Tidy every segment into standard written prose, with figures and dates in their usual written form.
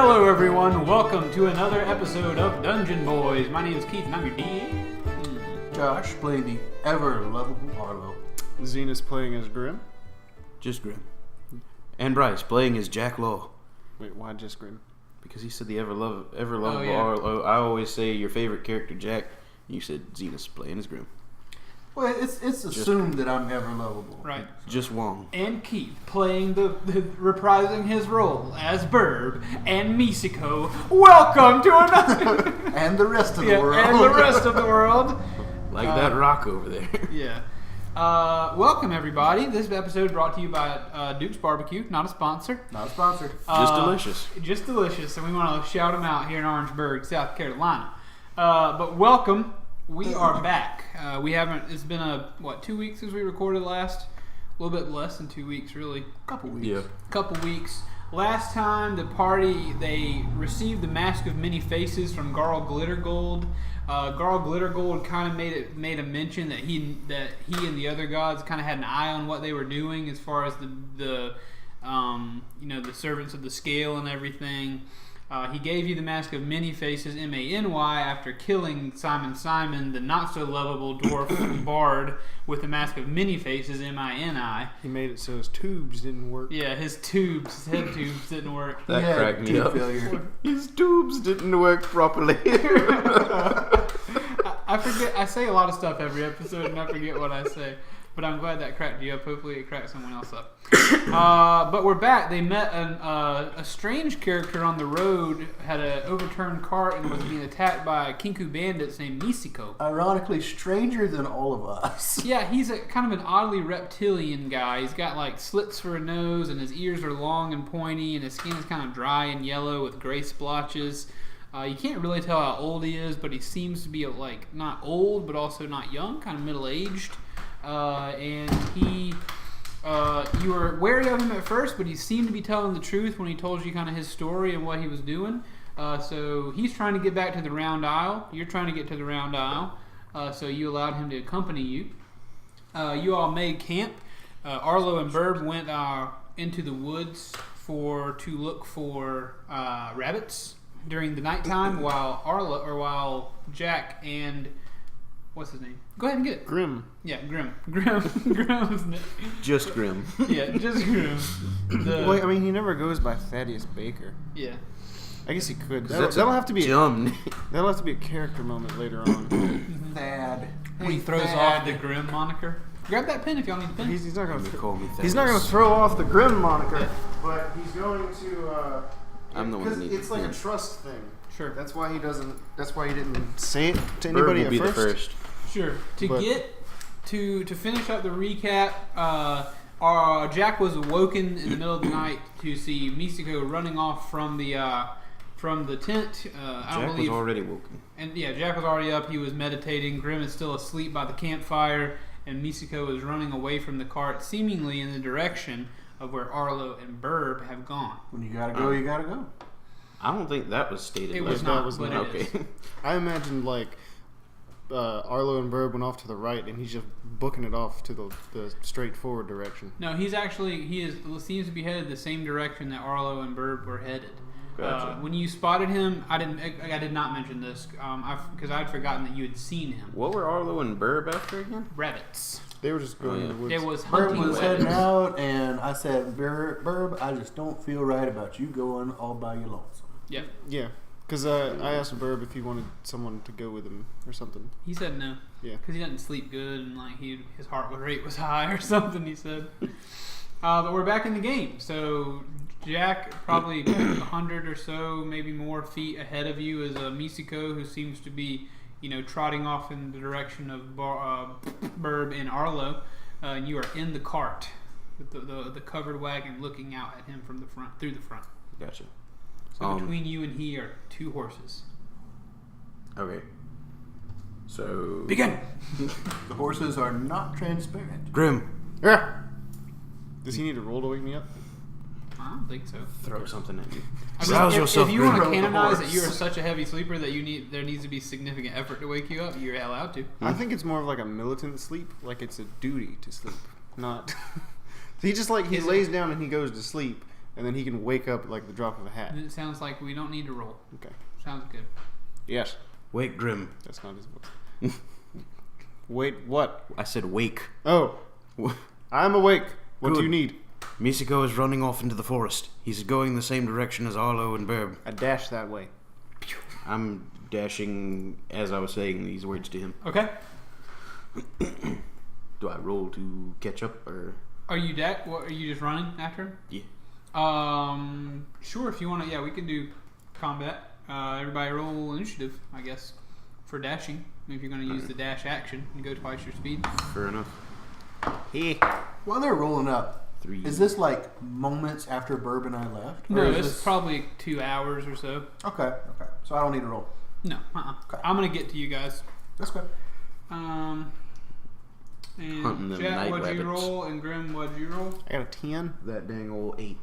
Hello everyone, welcome to another episode of Dungeon Boys. My name is Keith and I'm your DM. Josh playing the ever-lovable Arlo. Zenas playing as Grim. Just Grim. And Brice playing as Jack Law. Wait, why just Grim? Because he said the ever-lovable yeah. Arlo. I always say your favorite character, Jack. You said Zenas playing as Grim. Well, it's assumed that I'm ever-lovable. Right. Just Wong. And Keith playing reprising his role as Birb and Misiko. Welcome to another... And the rest of the world. And the rest of the world. Like that rock over there. Yeah. Welcome everybody. This episode brought to you by Duke's Barbecue, not a sponsor. Not a sponsor. Just delicious. Just delicious, and we want to shout them out here in Orangeburg, South Carolina. But welcome. We are back. It's been 2 weeks since we recorded last? A little bit less than 2 weeks, really. Couple weeks. Yeah. Couple weeks. Last time the party, they received the Mask of Many Faces from Garl Glittergold. Garl Glittergold kind of made a mention that he and the other gods kind of had an eye on what they were doing as far as the servants of the scale and everything. He gave you the Mask of Many Faces, M-A-N-Y, after killing Simon, the not-so-lovable dwarf bard, with the Mask of Many Faces, M-I-N-I. He made it so his tubes didn't work. Yeah, his head tubes didn't work. That cracked me up. Failure. His tubes didn't work properly. I forget. I say a lot of stuff every episode, and I forget what I say. But I'm glad that cracked you up. Hopefully it cracked someone else up. But we're back. They met a strange character on the road, had an overturned cart, and was being attacked by Kinku bandits named Misiko. Ironically, stranger than all of us. Yeah, he's a kind of an oddly reptilian guy. He's got like slits for a nose, and his ears are long and pointy, and his skin is kind of dry and yellow with gray splotches. You can't really tell how old he is, but he seems to be like not old, but also not young, kind of middle-aged. And he, you were wary of him at first, but he seemed to be telling the truth when he told you kind of his story and what he was doing. So he's trying to get back to the Round Isle. You're trying to get to the Round Isle. So you allowed him to accompany you. You all made camp. Arlo and Birb went into the woods to look for rabbits during the nighttime, while Jack and what's his name? Go ahead and get it. Grim. Yeah, Grim. Grim's name. Just Grim. Yeah, just Grim. Wait, I mean, he never goes by Thaddeus Baker. Yeah. I guess he could. That's That'll have to be dumb. That'll have to be a character moment later on. Thad. When he throws off the Grim moniker. Grab that pen if y'all need the pen. He's not going to Call me Thaddeus. He's not going to throw off the Grim moniker, but he's going to. I'm the one that needs it's like it. a trust thing. Sure. That's why he doesn't. That's why he didn't say it to Birb anybody will be at first. the first. Sure. To finish up the recap, Jack was awoken in the middle of the night to see Misiko running off from the tent. Jack was already woken. And yeah, Jack was already up. He was meditating. Grim is still asleep by the campfire, and Misiko is running away from the cart, seemingly in the direction of where Arlo and Birb have gone. When you gotta go, you gotta go. I don't think that was stated. It like was that. not, was but not. it is. Okay. I imagined like Arlo and Birb went off to the right, and he's just booking it off to the straightforward direction. No, he seems to be headed the same direction that Arlo and Birb were headed. Gotcha. When you spotted him, I did not mention this because I'd forgotten that you had seen him. What were Arlo and Birb after again? Rabbits. They were just going in the woods. It was Birb hunting was rabbits. heading out, and I said, Birb, I just don't feel right about you going all by your lonesome. Yep. Yeah, because I asked Birb if he wanted someone to go with him or something. He said no. Yeah. Because he doesn't sleep good and like his heart rate was high or something. He said. But we're back in the game. So Jack probably 100 or so, maybe more feet ahead of you is Misiko, who seems to be trotting off in the direction of Birb and Arlo. And you are in the cart with the covered wagon looking out at him from the front through the front. Gotcha. So between you and he are 2 horses. Okay. So Begin. The horses are not transparent. Grim, Yeah. Does he need to roll to wake me up? I don't think so. throw something at you. I mean, Rouse yourself, if you Grim. want to Grim. canonize that Horse. you are such a heavy sleeper that there needs to be significant effort to wake you up, you're allowed to. I think it's more of like a militant sleep, like it's a duty to sleep, not. He just like he lays down and he goes to sleep, and then he can wake up like the drop of a hat. Then it sounds like we don't need to roll. Okay. Sounds good. Yes. Wake, Grim. That's not his voice. Wait, what? I said wake. Oh, I'm awake. What do Good. you need? Misiko is running off into the forest. He's going the same direction as Arlo and Birb. I dash that way. I'm dashing as I was saying these words to him. Okay. Do I roll to catch up or? Are you What, are you just running after him? Yeah. Sure. If you want to, yeah, we can do combat. Everybody roll initiative, I guess, for dashing. If you're going to use the dash action and go twice your speed. Fair enough. Hey. While they're rolling up, 3. is this like moments after Birb and I left? No, Or is it's this... probably 2 hours or so. Okay. So I don't need to roll. No. Okay. I'm going to get to you guys. That's good. And Hunting them Jack, night what'd you rabbits. roll? And Grim, what'd you roll? I got a 10. That dang old 8.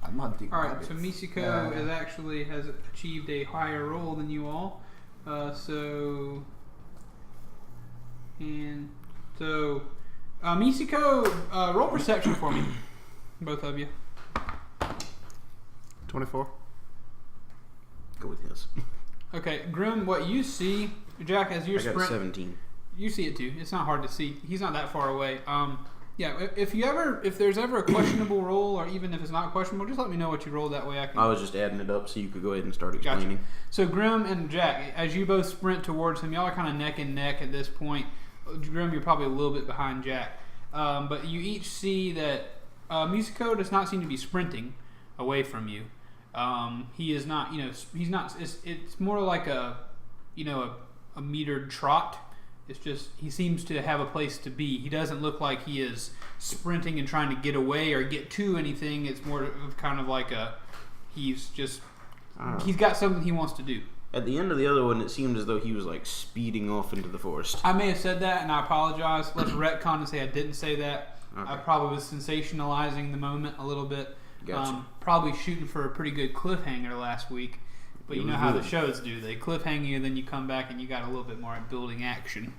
I'm hunting All right, rabbits. so Misiko has achieved a higher roll than you all. Misiko, roll perception for me, both of you. 24. Go with his. Okay, Grim, what you see, Jack, as you're I got a sprint, 17. you see it too. It's not hard to see. He's not that far away. Yeah, if there's ever a questionable roll, or even if it's not questionable, just let me know what you rolled. That way I can. I was just adding it up so you could go ahead and start explaining. Gotcha. So Grim and Jack, as you both sprint towards him, y'all are kind of neck and neck at this point. Grim, you're probably a little bit behind Jack, but you each see that Misiko does not seem to be sprinting away from you. He is not. He's not. It's more like a metered trot. It's just he seems to have a place to be. He doesn't look like he is sprinting and trying to get away or get to anything. It's more of kind of like he's got something he wants to do. At the end of the other one, it seemed as though he was like speeding off into the forest. I may have said that, and I apologize. Let's retcon and say I didn't say that. Okay. I probably was sensationalizing the moment a little bit. Gotcha. Probably shooting for a pretty good cliffhanger last week. But you It know was how good. the shows do. They cliffhang you, then you come back and you got a little bit more building action.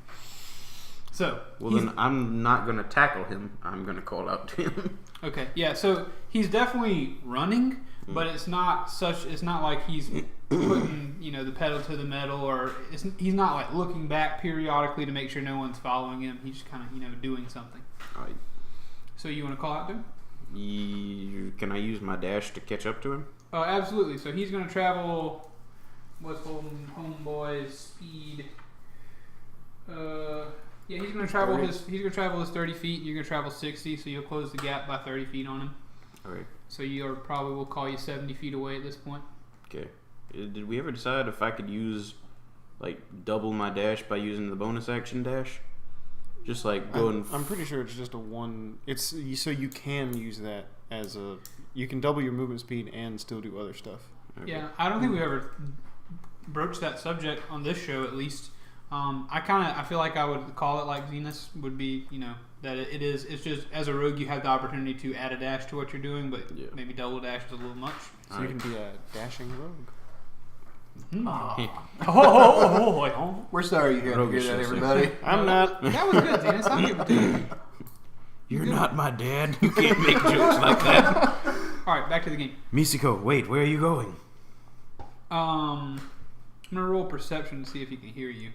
So, Well, then I'm not going to tackle him. I'm going to call out to him. okay, yeah. So he's definitely running, but it's not like he's putting the pedal to the metal, or he's not like looking back periodically to make sure no one's following him. He's just kind of doing something. All right. So you want to call out to him? Can I use my dash to catch up to him? Absolutely. So he's going to travel. What's homeboy's speed? Yeah, he's going to travel 30. his 30 feet. You're going to travel 60, so you'll close the gap by 30 feet on him. All right. So we'll call you 70 feet away at this point. Okay. Did we ever decide if I could use like double my dash by using the bonus action dash? Just like going. I'm pretty sure it's just a one. It's so you can use that as a. You can double your movement speed and still do other stuff. Okay. Yeah, I don't think we've ever broached that subject on this show, at least. I feel like I would call it like Zenas would be, that it's just as a rogue you have the opportunity to add a dash to what you're doing, but Yeah. maybe double dash is a little much. So you can be a dashing rogue. We're sorry you had to Roguish, hear that, I see. everybody. I'm not. That was good, Zenas. I'll give it to you. You're not my dad. You can't make jokes like that. All right, back to the game. Misiko, wait, where are you going? I'm gonna roll perception to see if he can hear you,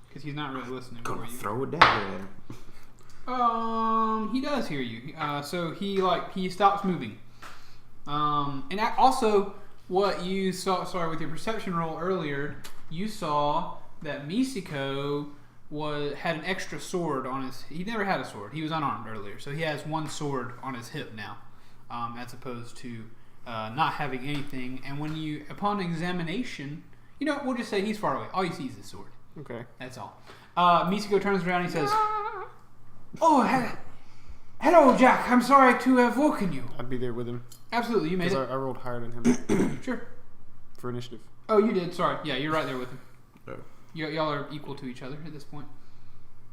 because he's not really listening for Gonna you. throw a dagger at him. He does hear you. So he stops moving. Also, what you saw, with your perception roll earlier, you saw that Misiko had an extra sword on his. He never had a sword. He was unarmed earlier, so he has one sword on his hip now, as opposed to not having anything. And upon examination, we'll just say he's far away. All you see is his sword. Okay. That's all. Misiko turns around and he says, "Oh, hello, Jack. I'm sorry to have woken you." I'd be there with him Absolutely, you made because it. I rolled higher than him Sure. for initiative. Oh, you did. Sorry. Yeah, you're right there with him. Oh. Y'all are equal to each other at this point.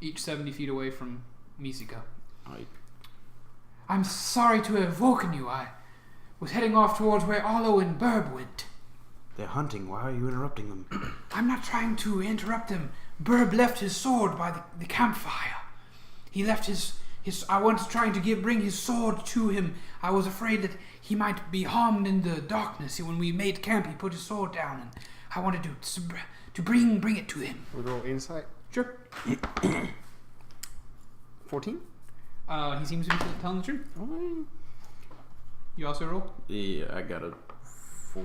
Each 70 feet away from Misiko. Alright. I'm sorry to have woken you. I was heading off towards where Arlo and Birb went. They're hunting. Why are you interrupting them? I'm not trying to interrupt them. Birb left his sword by the campfire. He left his I was trying to bring his sword to him. I was afraid that he might be harmed in the darkness. When we made camp, he put his sword down, and I wanted to bring it to him. We roll insight. Sure. 14. He seems to be telling the truth. You also roll? Yeah, I got a 4.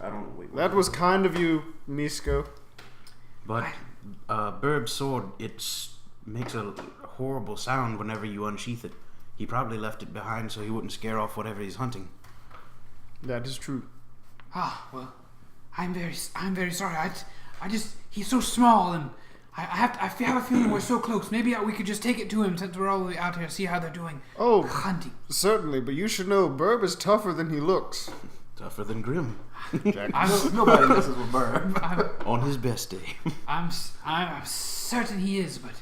I don't know. Wait, That was kind of you, Misko. But Birb's sword, makes a horrible sound whenever you unsheath it. He probably left it behind so he wouldn't scare off whatever he's hunting. That is true. Well, I'm very sorry. He's so small, and I have a feeling we're so close. Maybe we could just take it to him since we're all the way out here, see how they're doing. Oh, hunting. Certainly, but you should know Birb is tougher than he looks. Tougher than Grim. Nobody messes with Birb. On his best day. I'm certain he is, but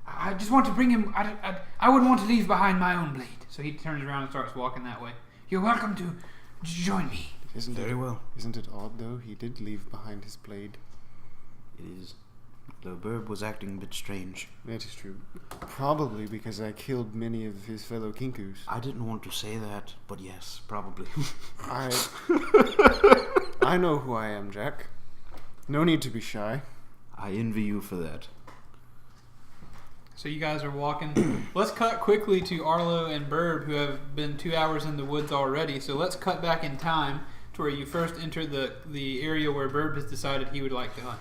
I just want to bring him. I wouldn't want to leave behind my own blade. So he turns around and starts walking that way. You're welcome to join me. Very well. Isn't it odd, though? He did leave behind his blade. It is. Though Birb was acting a bit strange. That is true. Probably because I killed many of his fellow Kinkus. I didn't want to say that, but yes, probably. I know who I am, Jack. No need to be shy. I envy you for that. So you guys are walking. Let's cut quickly to Arlo and Birb, who have been 2 hours in the woods already. So let's cut back in time to where you first entered the area where Birb has decided he would like to hunt.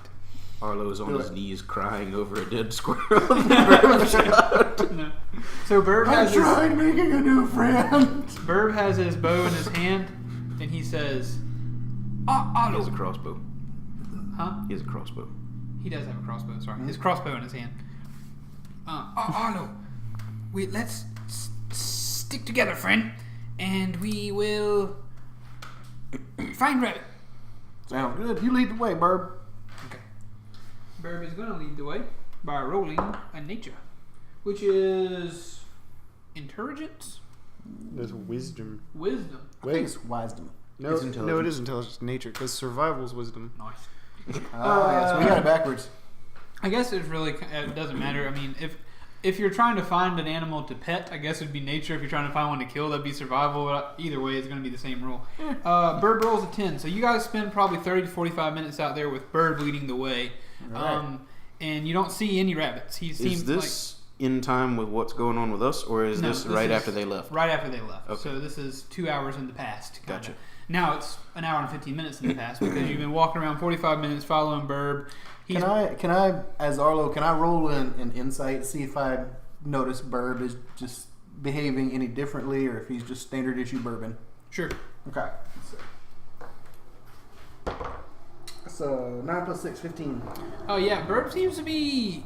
Arlo's on his knees crying over a dead squirrel. No. So Birb has making a new friend. Birb has his bow in his hand, and he says, He has Arlo. a crossbow. Huh? He has a crossbow. He does have a crossbow, sorry. His crossbow in his hand. Arlo, let's stick together, friend, and we will find rabbit. Sounds good. You lead the way, Birb. Okay. Birb is going to lead the way by rolling a nature, which is intelligence, There's wisdom. wisdom. I think it's wisdom. No, It's no, intelligence. it is intelligence. Nature, because survival's wisdom. Nice. Yeah, so we got it backwards. I guess it doesn't matter. I mean, if you're trying to find an animal to pet, I guess it'd be nature. If you're trying to find one to kill, that'd be survival. Either way, it's going to be the same rule. Birb rolls a 10. So you guys spend probably 30 to 45 minutes out there with Birb leading the way. Right. And you don't see any rabbits. He seems Is this in time with what's going on with us, or is No, this this right is after they left? right after they left. Okay. So this is 2 hours in the past. Kinda. Gotcha. Now it's an hour and 15 minutes in the past because you've been walking around 45 minutes following Birb. Can I, as Arlo, can I roll an insight, see if I notice Birb is just behaving any differently, or if he's just standard issue bourbon? Sure. Okay. So 9 plus 6, 15. Oh yeah, Birb seems to be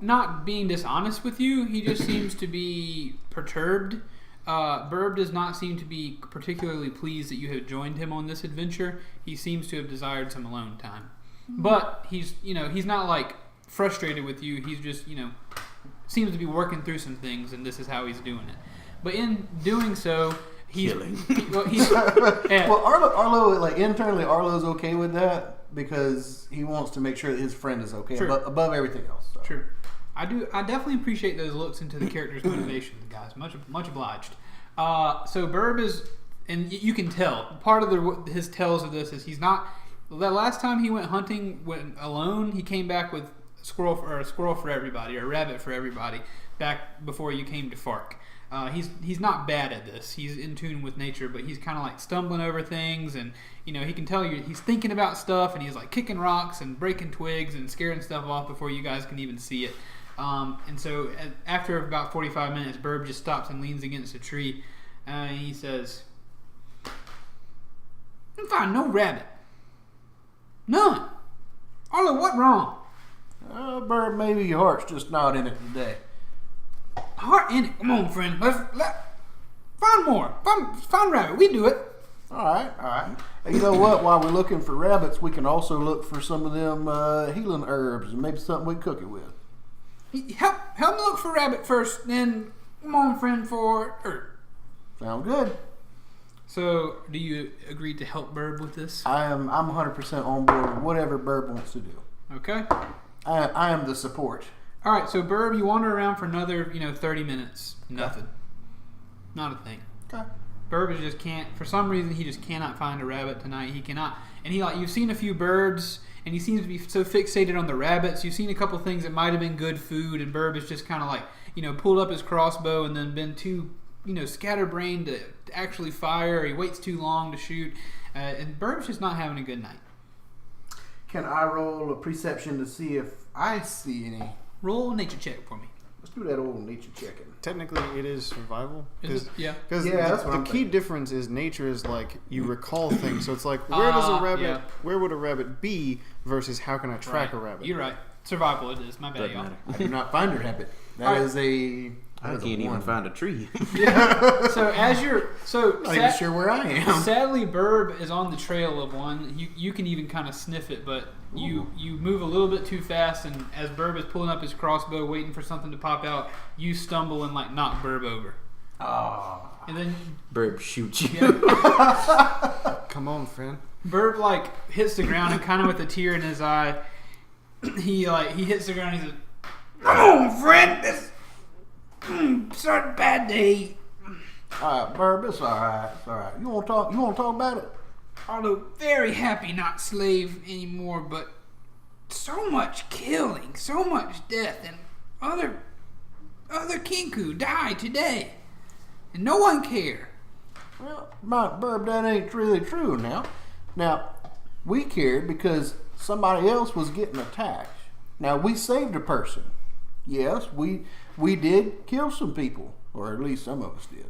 not being dishonest with you. He just seems to be perturbed. Birb does not seem to be particularly pleased that you have joined him on this adventure. He seems to have desired some alone time. But he's not like frustrated with you. He's just, seems to be working through some things, and this is how he's doing it. But in doing so, he's Killing. Well, Arlo, like internally, Arlo's okay with that because he wants to make sure that his friend is okay Sure. above everything else. So. Sure. I definitely appreciate those looks into the character's motivations, guys. Much obliged. So Birb is, and you can tell, part of his tells of this is he's not, the last time he went hunting went alone, he came back with a squirrel for everybody, or a rabbit for everybody, back before you came to Fark. He's not bad at this. He's in tune with nature, but he's kind of like stumbling over things, and he can tell you he's thinking about stuff, and he's like kicking rocks and breaking twigs and scaring stuff off before you guys can even see it. And so after about 45 minutes, Birb just stops and leans against a tree, and he says, "I find no rabbit. None. Arlo, what wrong? Birb, maybe your heart's just not in it today. Heart in it. Come on, friend. Let's find more. Find rabbit. We do it." All right. You know what? While we're looking for rabbits, we can also look for some of them healing herbs and maybe something we can cook it with. Help me look for rabbit first, then come on, friend, for herb. Sound good. So, do you agree to help Birb with this? I'm 100% on board with whatever Birb wants to do. Okay. I am the support. All right, so Birb, you wander around for another 30 minutes. Nothing. Not a thing. Okay. Birb just can't. For some reason, he just cannot find a rabbit tonight. He cannot. And you've seen a few birds, and he seems to be so fixated on the rabbits. You've seen a couple things that might have been good food, and Birb is just kind of like, pulled up his crossbow and then been too, scatterbrained to actually fire. He waits too long to shoot, and Birb's just not having a good night. Can I roll a perception to see if I see any? Roll a nature check for me. Let's do that old nature checking. Technically, it is survival. Is it? Yeah. Because the key difference is nature is like you recall things. So it's like where would a rabbit be versus how can I track a rabbit? You're right. Survival it is. My bad, y'all. I do not find a rabbit. That is a... I can't even find a tree. Yeah. So as you're not even sure where I am. Sadly, Birb is on the trail of one. You can even kind of sniff it, but you move a little bit too fast, and as Birb is pulling up his crossbow, waiting for something to pop out, you stumble and knock Birb over. Oh. And then Birb shoots you. Yeah. Come on, friend. Birb hits the ground and kind of with a tear in his eye, he hits the ground. And he says, "Come on, friend. This starting a bad day." All right, Birb, it's all right. It's all right. You want to talk about it? Although very happy not slave anymore, but so much killing, so much death, and other Kinku died today, and no one cared. Well, Birb, that ain't really true now. Now, we cared because somebody else was getting attacked. Now, we saved a person. Yes, we did kill some people, or at least some of us did.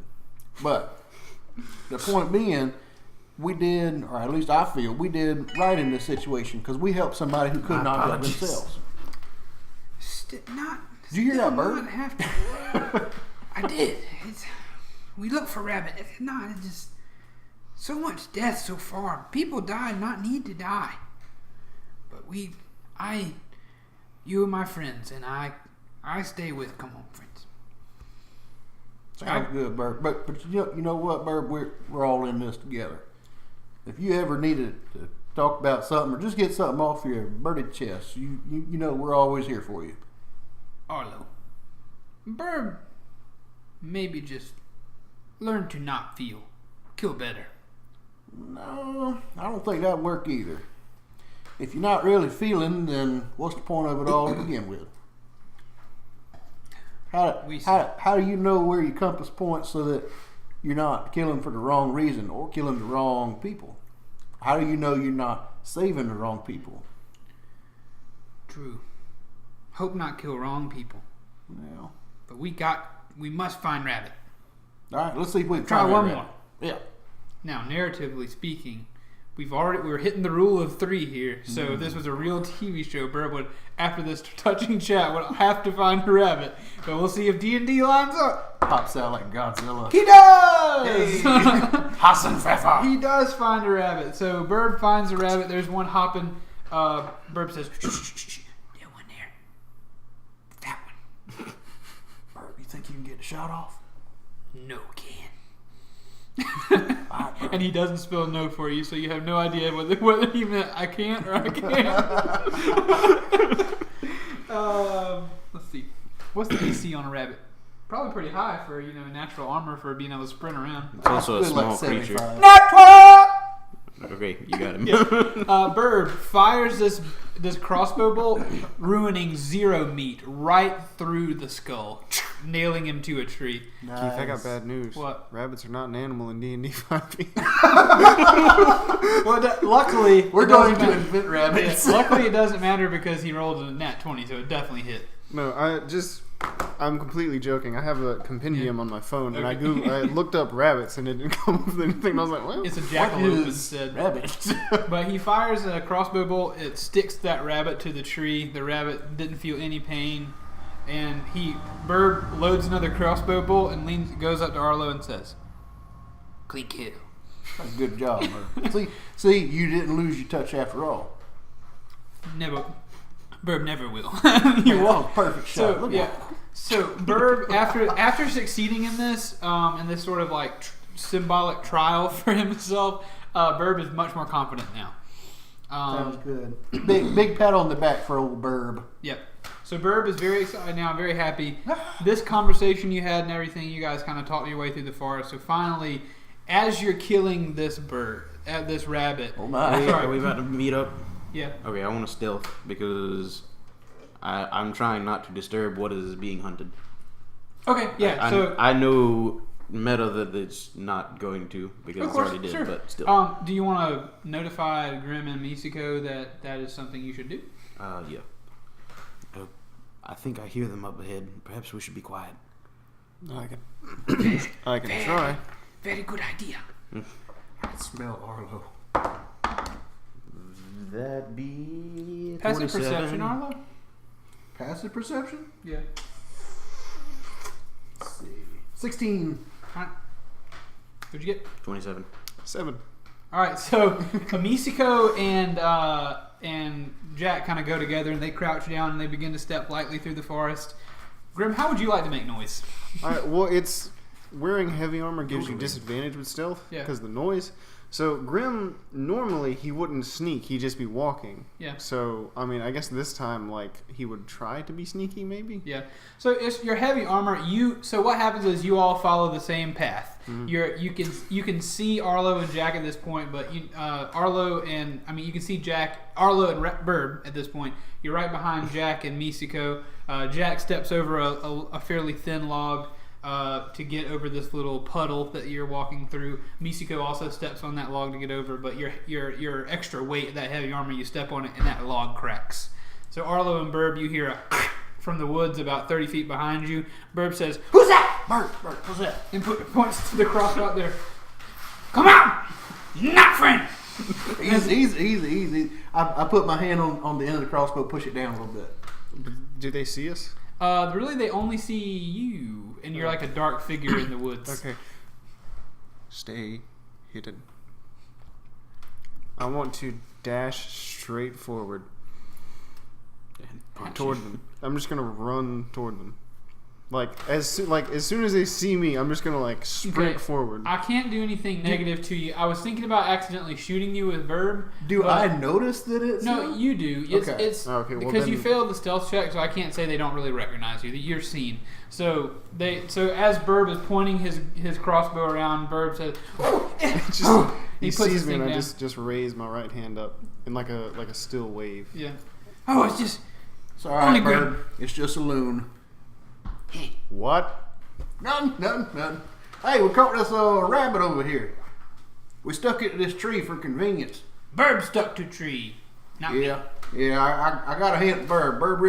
But the point being, we did, or at least I feel, we did right in this situation because we helped somebody who could not help themselves. Did you hear that, Birb? I did. We looked for rabbit. It's just so much death so far. People died, not need to die. But you and my friends, and I stay with. Come on, friends. Sounds good, Birb. But you know what, Birb? We're all in this together. If you ever needed to talk about something or just get something off your birded chest, you know we're always here for you. Arlo, Birb, maybe just learn to not feel. Kill better. No, I don't think that'd work either. If you're not really feeling, then what's the point of it all to begin with? How do you know where your compass points so that you're not killing for the wrong reason or killing the wrong people? How do you know you're not saving the wrong people? True. Hope not kill wrong people. Yeah. But we must find rabbit. All right, let's see if we can try find one rabbit. more. Yeah. Now, narratively speaking, we're hitting the rule of 3 here. So if this was a real TV show, Birb would, after this touching chat, would have to find a rabbit. But we'll see if D&D lines up. Pops out like Godzilla. He does! Hey. Hassan Pfeffer. He does find a rabbit. So Birb finds a rabbit. There's one hopping. Birb says, shh. That one there. That one. Birb, you think you can get the shot off? No can. And he doesn't spell no for you, so you have no idea whether he meant I can't or I can't. Let's see. What's the AC on a rabbit? Probably pretty high for natural armor for being able to sprint around. It's also a small creature. Not 12! Okay, you got him. Yeah. Birb fires this crossbow bolt, ruining 0 meat right through the skull, nailing him to a tree. Nice. Keith, I got bad news. What? Rabbits are not an animal in D&D 5e. Well, luckily we're going to invent rabbits. Yeah, luckily, it doesn't matter because he rolled a nat 20, so it definitely hit. No, I'm completely joking. I have a compendium on my phone, and I looked up rabbits, and it didn't come up with anything. And I was like, well, it's a jackalope instead. Rabbit. But he fires a crossbow bolt. It sticks that rabbit to the tree. The rabbit didn't feel any pain, and Birb loads another crossbow bolt and goes up to Arlo and says, "Clean kill." That's a good job, Birb. See, you didn't lose your touch after all. Never. Birb never will. Perfect shot. So Birb, after succeeding in this sort of symbolic trial for himself, Birb is much more confident now. Sounds good. Big pat on the back for old Birb. Yep. So Birb is very excited now, very happy. This conversation you had and everything, you guys kind of talked your way through the forest. So finally, as you're killing this this rabbit. Oh my! Are we about to meet up? Yeah. Okay, I want to stealth because I'm trying not to disturb what is being hunted. Okay. Yeah. I know meta that it's not going to because it's already did, sure. but still. Do you want to notify Grim and Misiko that is something you should do? Yeah. I think I hear them up ahead. Perhaps we should be quiet. I can try. Very good idea. I smell Arlo. That be Passive 27. perception, Arlo? Passive perception? Yeah. Let's see. 16. Alright. What'd you get? 27. 7. Alright, so Misiko and Jack kind of go together and they crouch down and they begin to step lightly through the forest. Grim, how would you like to make noise? Alright, well, it's wearing heavy armor gives you disadvantage with stealth because of the noise. So Grim, normally he wouldn't sneak, he'd just be walking. Yeah. So, I mean, I guess this time, like, he would try to be sneaky, maybe? Yeah. So it's your heavy armor. So what happens is you all follow the same path. Mm-hmm. You can see Arlo and Jack at this point, but you can see Arlo and Birb at this point. You're right behind Jack and Misiko. Jack steps over a fairly thin log to get over this little puddle that you're walking through. Misiko also steps on that log to get over, but your extra weight, that heavy armor, you step on it and that log cracks. So Arlo and Birb, you hear a from the woods about 30 feet behind you. Birb says, "Who's that?" Bird, what's that? And points to the crossbow out there. "Come out! Not friend!" Easy. I put my hand on the end of the crossbow, push it down a little bit. Do they see us? Really, they only see you, and you're like a dark figure in the woods. Okay. Stay hidden. I want to dash straight forward toward them. I'm just gonna run toward them. As soon as they see me, I'm just gonna sprint forward. I can't do anything negative to you. I was thinking about accidentally shooting you with Birb. Do I notice that it's no? You do. It's okay, well, because you failed the stealth check, so I can't say they don't really recognize you. That you're seen. So as Birb is pointing his crossbow around, Birb says, he puts sees me, and down. I just raise my right hand up in like a still wave. Yeah. Oh, it's just. It's all right, Bird. It's just a loon. What? None. Hey, we caught this rabbit over here. We stuck it to this tree for convenience. Birb stuck to tree. Not me. Yeah. I got a hint, Birb. Birb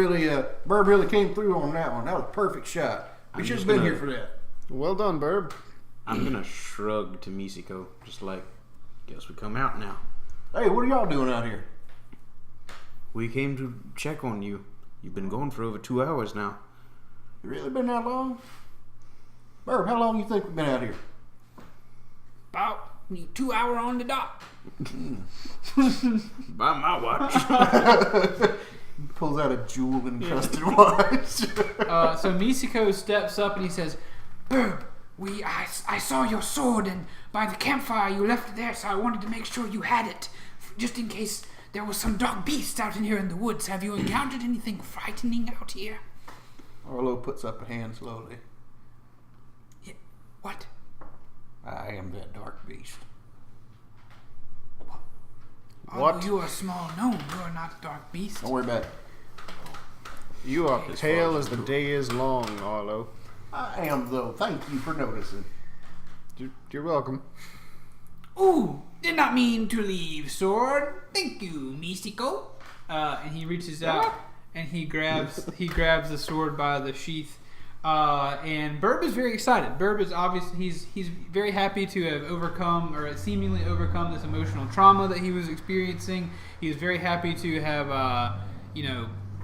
really came through on that one. That was a perfect shot. We should have been here for that. Well done, Birb. I'm gonna shrug to Misiko, just like, guess we come out now. Hey, what are y'all doing out here? We came to check on you. You've been gone for over 2 hours now. You really been that long? Birb, how long you think we've been out here? About 2 hours on the dot. By my watch. Pulls out a jewel encrusted watch. So Misiko steps up and he says, "Birb, I saw your sword, and by the campfire you left it there, so I wanted to make sure you had it, just in case there was some dark beasts out in here in the woods. Have you encountered anything frightening out here?" Arlo puts up a hand slowly. Yeah. What? I am that dark beast. What? You are a small gnome. You are not a dark beast. Don't worry about it. You are pale as the day is long, Arlo. I am, though. Thank you for noticing. You're welcome. Ooh, did not mean to leave sword. Thank you, Misiko. And he reaches out and he grabs the sword by the sheath. And Birb is very excited. Birb is obviously he's very happy to have overcome, or seemingly overcome, this emotional trauma that he was experiencing. He is very happy to have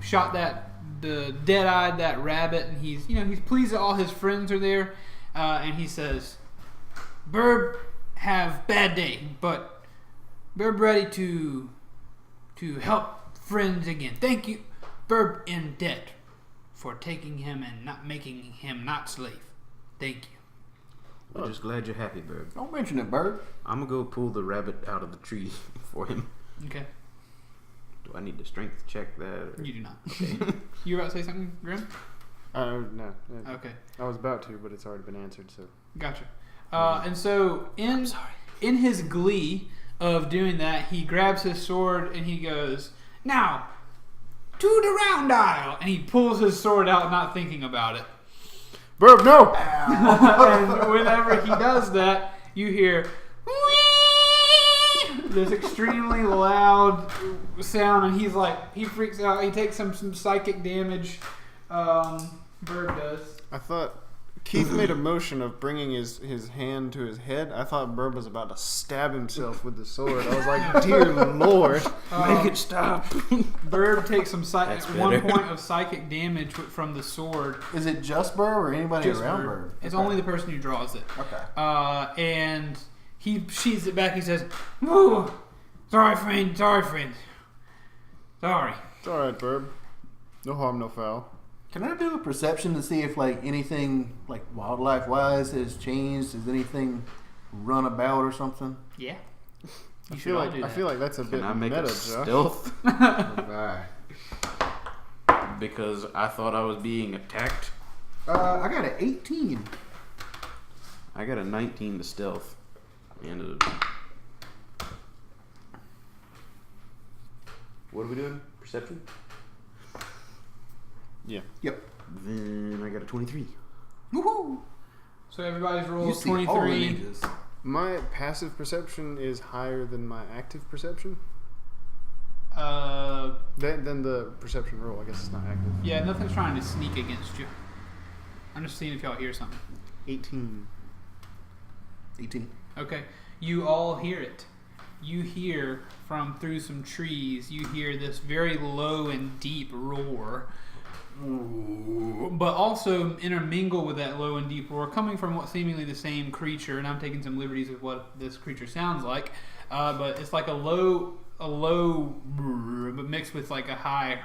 shot the dead-eyed that rabbit, and he's pleased that all his friends are there. And he says, "Birb have bad day, but Birb ready to help friends again. Thank you, Birb in debt for taking him and not making him not slave. Thank you." We're just glad you're happy, Birb. Don't mention it, Birb. I'm gonna go pull the rabbit out of the tree for him. Okay. Do Do I need to strength check that? Or? You do not. Okay. You were about to say something, Grim? No. Okay. I was about to, but it's already been answered, so. Gotcha. And so in his glee of doing that, he grabs his sword and he goes, "Now, to the round aisle!" And he pulls his sword out, not thinking about it. Birb, no! And whenever he does that, you hear whee! This extremely loud sound, and he freaks out. He takes some psychic damage. Bird does. I thought Keith made a motion of bringing his hand to his head. I thought Birb was about to stab himself with the sword. I was like, dear Lord. Make it stop. Bird takes some That's 1 better. point of psychic damage from the sword. Is it just Birb or anybody Just around Bird. Birb? It's Okay. only the person who draws it. Okay. And he sheathes it back. He says, "Oh, sorry, friend. Sorry." It's alright, Birb. No harm, no foul. Can I do a perception to see if anything wildlife wise has changed? Has anything run about or something? Yeah. I feel like that's a bit Can I make meta, a Josh. stealth? Alright. Because I thought I was being attacked. I got an 18. I got a 19 to stealth. And what are we doing? Perception? Yeah. Yep. Then I got a 23. Woohoo! So everybody's You rolled see all the 23. ninjas. My passive perception is higher than my active perception. Then the perception roll, I guess it's not active. Yeah, nothing's trying to sneak against you. I'm just seeing if y'all hear something. 18. 18. Okay, you all hear it. You hear from through some trees, you hear this very low and deep roar. But also intermingle with that low and deep roar, coming from what seemingly the same creature, and I'm taking some liberties with what this creature sounds like. But it's like a low, but mixed with like a high,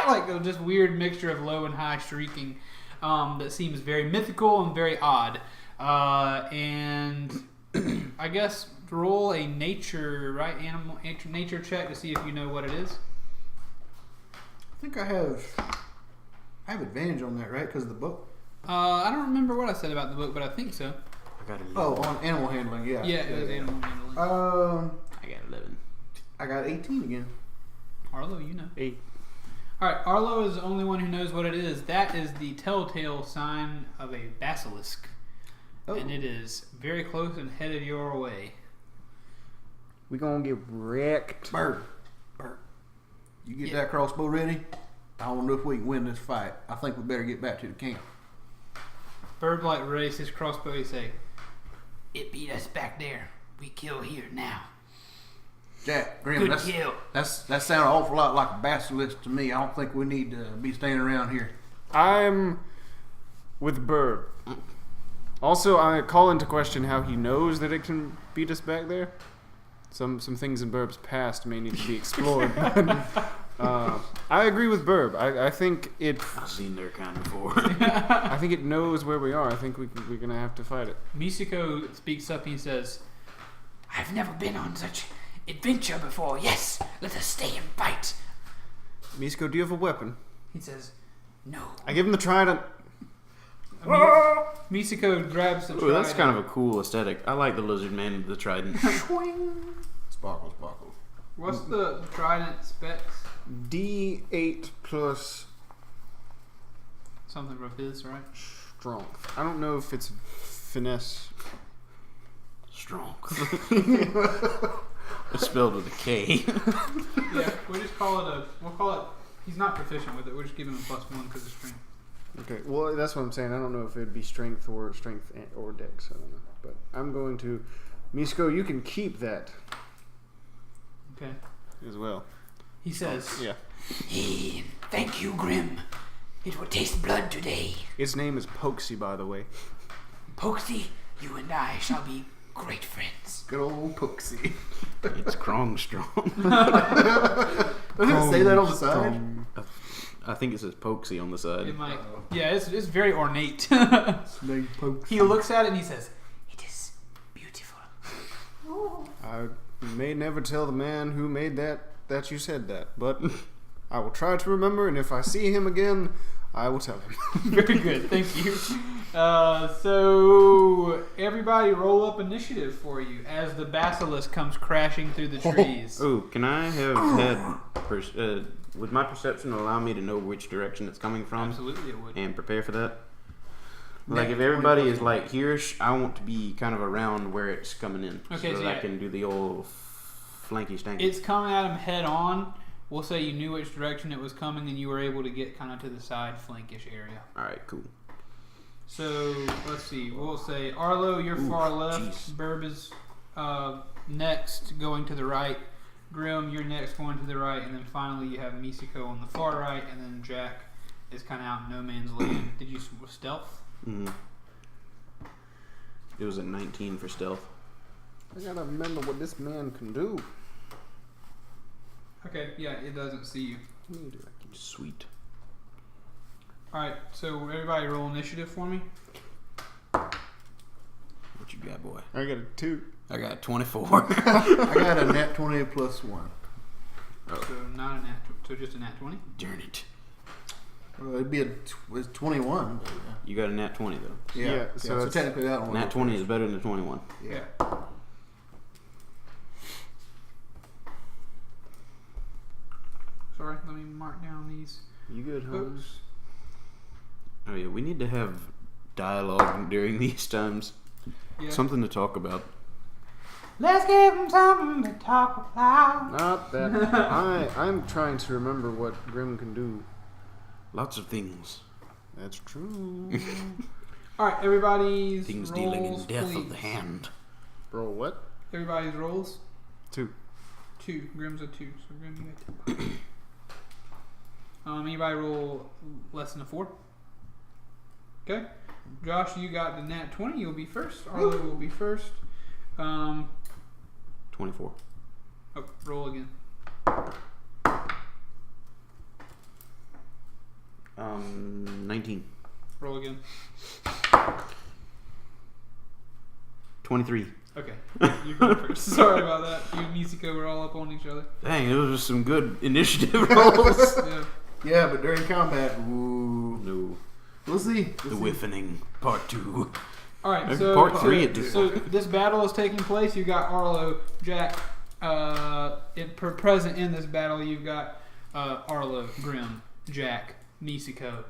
like a just weird mixture of low and high shrieking that seems very mythical and very odd. And I guess roll a nature check to see if you know what it is. I think I have advantage on that, right? Because of the book. I don't remember what I said about the book, but I think so. I got 11. Oh, on animal handling, yeah. Yeah, it was animal handling. I got 11. I got 18 again. Arlo, you know. 8. All right, Arlo is the only one who knows what it is. That is the telltale sign of a basilisk, and it is very close and headed your way. We gonna get wrecked. Bird. You get that crossbow ready? I don't know if we can win this fight. I think we better get back to the camp. Bird like raise his crossbow. He say, "It beat us back there. We kill here now." Jack, Grim, Good kill. that sounds an awful lot like a basilisk to me. I don't think we need to be standing around here. I'm with Birb. Also, I call into question how he knows that it can beat us back there. Some things in Burb's past may need to be explored. I agree with Birb. I think it. I've seen their kind before. I think it knows where we are. I think we're gonna have to fight it. Misako speaks up and he says, "I've never been on such adventure before. Yes, let us stay and fight." Misko, do you have a weapon? He says, "No." I give him the trident. Misako grabs the Ooh, trident. that's kind of a cool aesthetic. I like the lizard man with the trident. Sparkle, sparkle. What's the trident specs? D8 plus Something from his, right? strength. I don't know if it's finesse. Strong. It's spelled with a K. Yeah, we'll call it, he's not proficient with it. We'll just give him a +1 because of strength. Okay, well that's what I'm saying. I don't know if it'd be strength or dex. I don't know, but I'm going to. Misko, you can keep that Okay. as well. He says, Yeah. Hey, thank you, Grim. It will taste blood today. Its name is Pokesy, by the way. Pokesy, you and I shall be great friends. Good old Pooksy. It's Krong Strong. Doesn't it say that on the side? I think it says Pokesy on the side. it might. Yeah, it's very ornate. Snake Pooksy. He looks at it and he says, It is beautiful. I may never tell the man who made that that you said that, but I will try to remember, and if I see him again, I will tell him. Very good, thank you. So everybody roll up initiative for you as the basilisk comes crashing through the trees. Oh, can I have had... would my perception allow me to know which direction it's coming from? Absolutely it would. And prepare for that? Like, if everybody is, like, here, I want to be kind of around where it's coming in. Okay, so so that I can do the old flanky stanky. It's coming at him head on. We'll say you knew which direction it was coming and you were able to get kind of to the side flankish area. Alright, cool. So, let's see. We'll say, Arlo, you're far left. Geez. Burb is next, going to the right. Grim, you're next, going to the right. And then finally you have Misiko on the far right. And then Jack is kind of out in no man's land. Did you stealth? Mm-hmm. It was a 19 for stealth. I gotta remember what this man can do. Okay, yeah, it doesn't see you. Sweet. Alright, so everybody roll initiative for me. What you got, boy? I got a 2. I got 24. I got a nat 20 plus 1. So not a nat, so just a nat 20. Darn it. Well, it'd be it's 21. But You got a nat 20, though. yeah. so So it's- technically that one. Nat 20 is better than a 21. Yeah. Sorry, let me mark down these. You good, Holmes? Oops. Oh, yeah, we need to have dialogue during these times. Yeah. Something to talk about. Let's give them something to talk about. Not that. I'm trying to remember what Grim can do. Lots of things. That's true. Alright, everybody's Things rolls, dealing in death please. of the hand. Bro, what? Everybody's rolls. 2. 2. Grim's a 2. So Grim, you got 2. Anybody roll less than a 4? Okay. Josh, you got the nat 20. You'll be first. Arlo will be first. 24. Oh, roll again. 19. Roll again. 23. Okay. You're going first. Sorry about that. You and Misiko were all up on each other. Dang, those are some good initiative rolls. Yeah. Yeah, but during combat, ooh. No. We'll see. The Whiffening, part 2. Alright, Maybe so, part 3 at this so point. this battle is taking place. You've got Arlo, Jack, present in this battle. You've got Arlo, Grim, Jack, Misiko,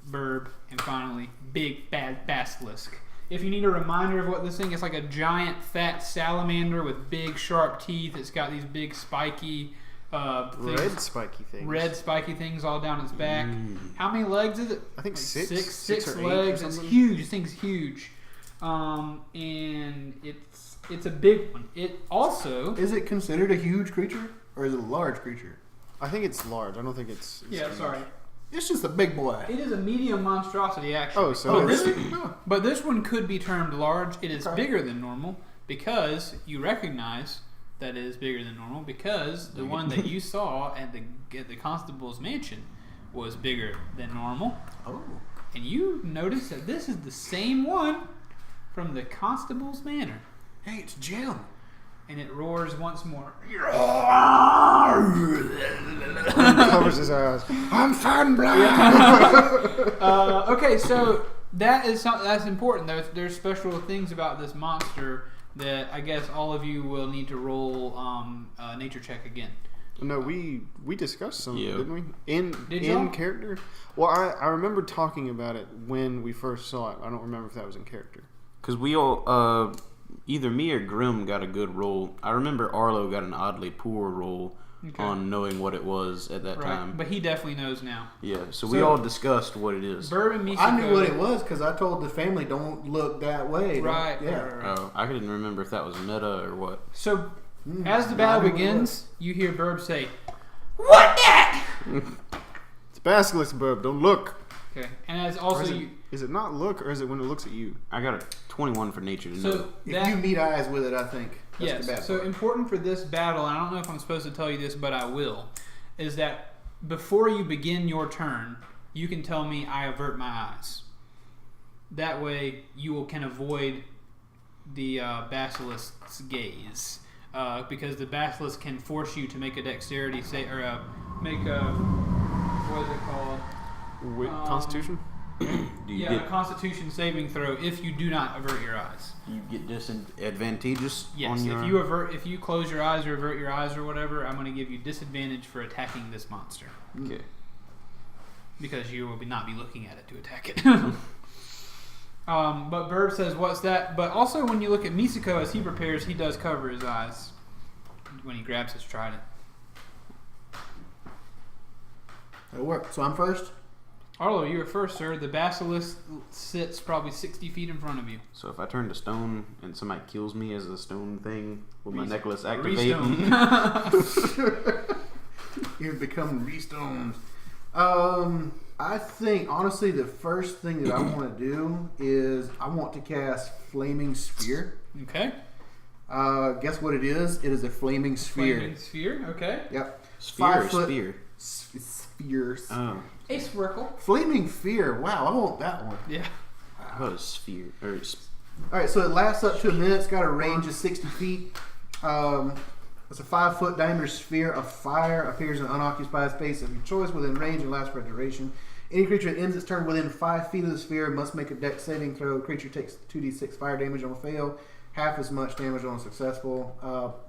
Birb, and finally Big Bad Basilisk. If you need a reminder of what this thing is, like a giant fat salamander with big sharp teeth. It's got these big spiky things, Red spiky things. red spiky things all down its back. How many legs is it? I think Like 6. Six or 8 legs. or It's something. huge. This thing's huge, and it's a big one. It also Is it considered a huge creature or is it a large creature? I think it's large. I don't think it's yeah. huge. Sorry, It's just a big boy. it is a medium monstrosity actually. Oh, so but it's- this one could be termed large. It is Okay. bigger than normal because you recognize that it is bigger than normal because the one that you saw at the constable's mansion was bigger than normal. Oh. And you notice that this is the same one from the constable's manor. Hey, it's Jim. And it roars once more. covers his eyes. I'm fine, black. Okay, so that's important. There's special things about this monster that I guess all of you will need to roll a nature check again. No, we discussed some, Yeah. didn't we? In y'all? character. Well, I remember talking about it when we first saw it. I don't remember if that was in character. Because we all, either me or Grim got a good roll. I remember Arlo got an oddly poor roll Okay. on knowing what it was at that Right, time. but he definitely knows now. Yeah, so we So- all discussed what it is. Birb and Misiko. I knew what it was because I told the family don't look that way. Don't- Right. Yeah. right. Oh, I couldn't remember if that was meta or what. So Mm, as the I battle knew what it begins, you hear Birb say, "What that?" It's basilisk, Birb. Don't look. Okay, and as Or also is, you. is it not look, or is it when it looks at you? I got a 21 for nature to know. So If that you meet eyes with it, I think that's the yes. bad So part. important for this battle, and I don't know if I'm supposed to tell you this, but I will, is that before you begin your turn, you can tell me I avert my eyes. That way, can avoid the basilisk's gaze. because the basilisk can force you to make a dexterity make a what is it called? Constitution? A Constitution saving throw if you do not avert your eyes. You get disadvantageous. Yes, on your... if you close your eyes or avert your eyes or whatever, I'm going to give you disadvantage for attacking this monster. Okay. Because you will not be looking at it to attack it. But Birb says, "What's that?" But also, when you look at Misako as he prepares, he does cover his eyes when he grabs his trident. It'll work. So I'm first. Arlo, you were first, sir. The basilisk sits probably 60 feet in front of you. So if I turn to stone and somebody kills me as a stone thing, will my Re-stone. necklace activate? You've become restoned. I think, honestly, the first thing that I want to do is I want to cast Flaming Sphere. Okay. Guess what it is? It is a Flaming Sphere. Flaming sphere. Okay. Yep. Sphere or 5 foot spear? Spheres. Oh, A swirkle. Flaming Fear. Wow, I want that one. Yeah. I thought it was sphere. Or Alright, so it lasts up to a minute. It's got a range of 60 feet. It's a 5 foot diameter sphere of fire. Appears in an unoccupied space of your choice within range and lasts for a duration. Any creature that ends its turn within 5 feet of the sphere must make a dex saving throw. The creature takes 2d6 fire damage on a fail. Half as much damage on a successful.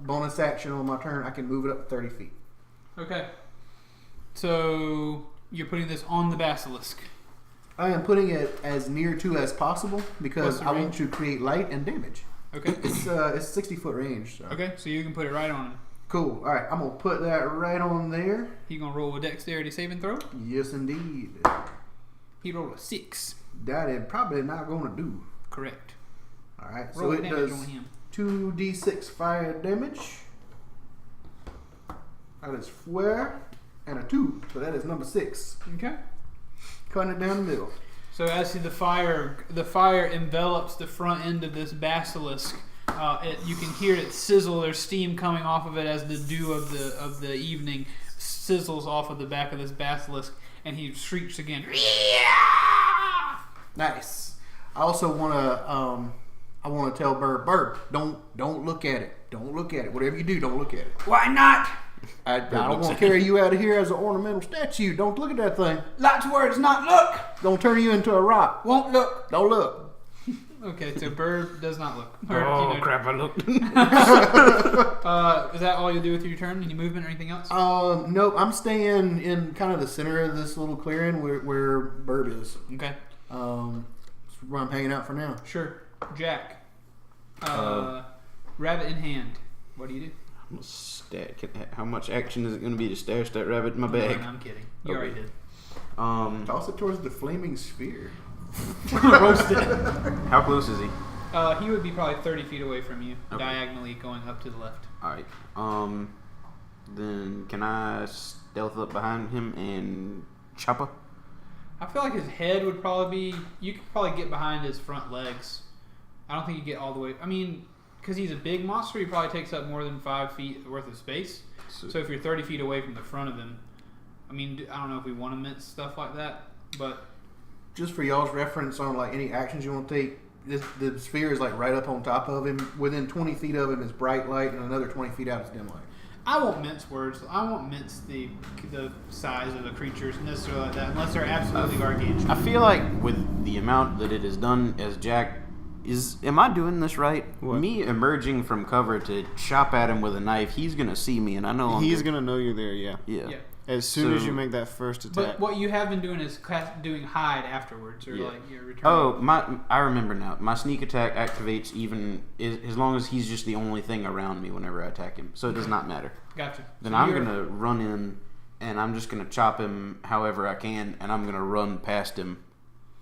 Bonus action on my turn, I can move it up to 30 feet. Okay. So you're putting this on the basilisk. I am putting it as near to as possible because What's the I range? want to create light and damage. Okay. It's 60 foot range. So. Okay, so you can put it right on him. Cool. All right, I'm gonna put that right on there. He gonna roll a dexterity saving throw. Yes, indeed. He rolled a 6. That is probably not gonna do. Correct. All right, Roll so it damage does on him. 2d6 fire damage. That is 4 and a 2, so that is number 6. Okay. Cutting it down the middle. So as the fire envelops the front end of this basilisk, you can hear it sizzle. There's steam coming off of it as the dew of the evening sizzles off of the back of this basilisk, and he shrieks again. Nice. I also want to tell Birb, don't look at it. Don't look at it. Whatever you do, don't look at it. Why not? I don't want to carry you out of here as an ornamental statue. Don't look at that thing. Lots of words, not look. Don't turn you into a rock. Won't look. Don't look. Okay, so Birb does not look. crap! I looked. Is that all you do with your turn? Any movement or anything else? Nope. I'm staying in kind of the center of this little clearing where Birb is. Okay. That's where I'm hanging out for now. Sure. Jack. Rabbit in hand. What do you do? How much action is it going to be to stash that rabbit in my bag? No, I'm kidding. You already did. Toss it towards the flaming sphere. Roast it. How close is he? He would be probably 30 feet away from you, Okay. diagonally going up to the left. All right. Then can I stealth up behind him and chop her? I feel like his head would probably be... You could probably get behind his front legs. I don't think you get all the way... I mean, because he's a big monster, he probably takes up more than 5 feet worth of space. So if you're 30 feet away from the front of him... I mean, I don't know if we want to mince stuff like that, but... Just for y'all's reference on like any actions you want to take, the sphere is like right up on top of him. Within 20 feet of him is bright light, and another 20 feet out is dim light. I won't mince words. I won't mince the size of the creatures necessarily like that, unless they're absolutely gargantuan. I feel like with the amount that it is done as Jack, am I doing this right? What? Me emerging from cover to chop at him with a knife, he's gonna see me, and I know He's going to know you're there, yeah. Yeah. As soon as So- you make that first attack. But what you have been doing is doing hide afterwards, or Yeah. like you're returning. Oh, I remember now. My sneak attack activates even as long as he's just the only thing around me whenever I attack him, so it does not matter. Gotcha. Then So I'm you're- gonna run in, and I'm just gonna chop him however I can, and I'm gonna run past him,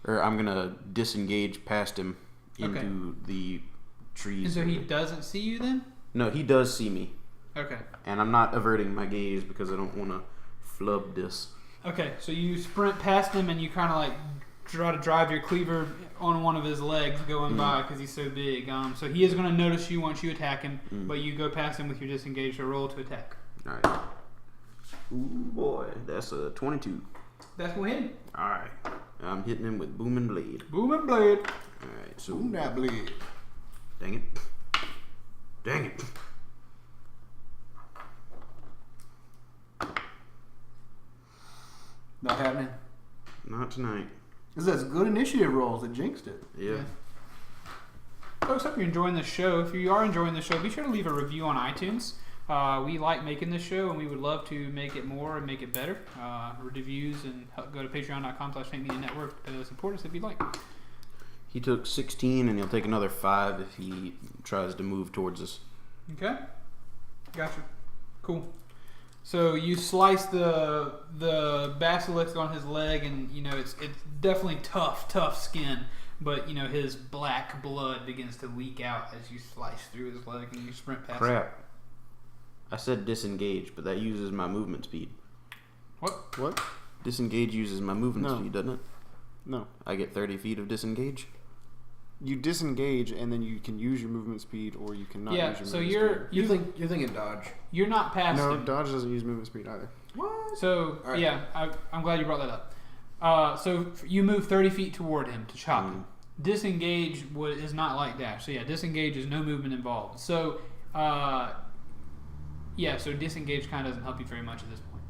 or I'm gonna disengage past him into Okay. the trees. And so he doesn't see you then? No, he does see me, Okay. and I'm not averting my gaze because I don't want to flub this. Okay, so you sprint past him and you kind of like try to drive your cleaver on one of his legs going by because he's so big. So he is going to notice you once you attack him, but you go past him with your disengage, so roll to attack. All right. Ooh boy, that's a 22. That's going to hit him. All right, I'm hitting him with booming blade. Boom and blade. All right, so Boom that blade. dang it. tonight. That's good initiative rolls that jinxed it. Yeah. Folks, hope you're enjoying the show. If you are enjoying the show, be sure to leave a review on iTunes. We like making this show, and we would love to make it more and make it better. Reviews, and go to patreon.com/Mediene to support us if you'd like. He took 16, and he'll take another 5 if he tries to move towards us. Okay. Gotcha. Cool. So you slice the basilisk on his leg, and it's definitely tough skin. But his black blood begins to leak out as you slice through his leg and you sprint past him. Crap. I said disengage, but that uses my movement speed. What? Disengage uses my movement No. speed, doesn't it? No. I get 30 feet of disengage. You disengage, and then you can use your movement speed, or you cannot use your movement so speed. You're thinking dodge. you're not past No, him. dodge doesn't use movement speed either. What? So All right. yeah, I'm glad you brought that up. So you move 30 feet toward him to chop him. Disengage is not like dash. So yeah, disengage is no movement involved. So so disengage kind of doesn't help you very much at this point.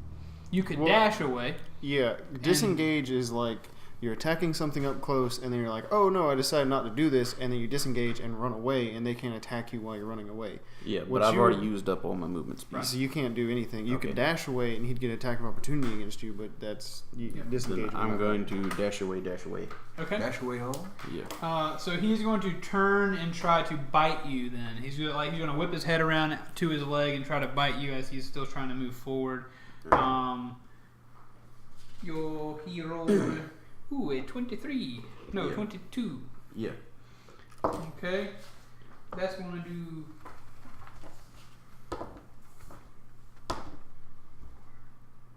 You could dash away. Yeah, disengage is like you're attacking something up close, and then you're like, oh no, I decided not to do this, and then you disengage and run away, and they can't attack you while you're running away. Yeah, but What I've you're- already used up all my movement speed. So you can't do anything. You Okay. could dash away, and he'd get an attack of opportunity against you, but that's disengage. Then I'm going to dash away. Okay. Dash away all. Yeah. So he's going to turn and try to bite you. Then he's going to whip his head around to his leg and try to bite you as he's still trying to move forward. Your hero, a 23. No, Yeah. 22. Yeah. Okay, that's going to do.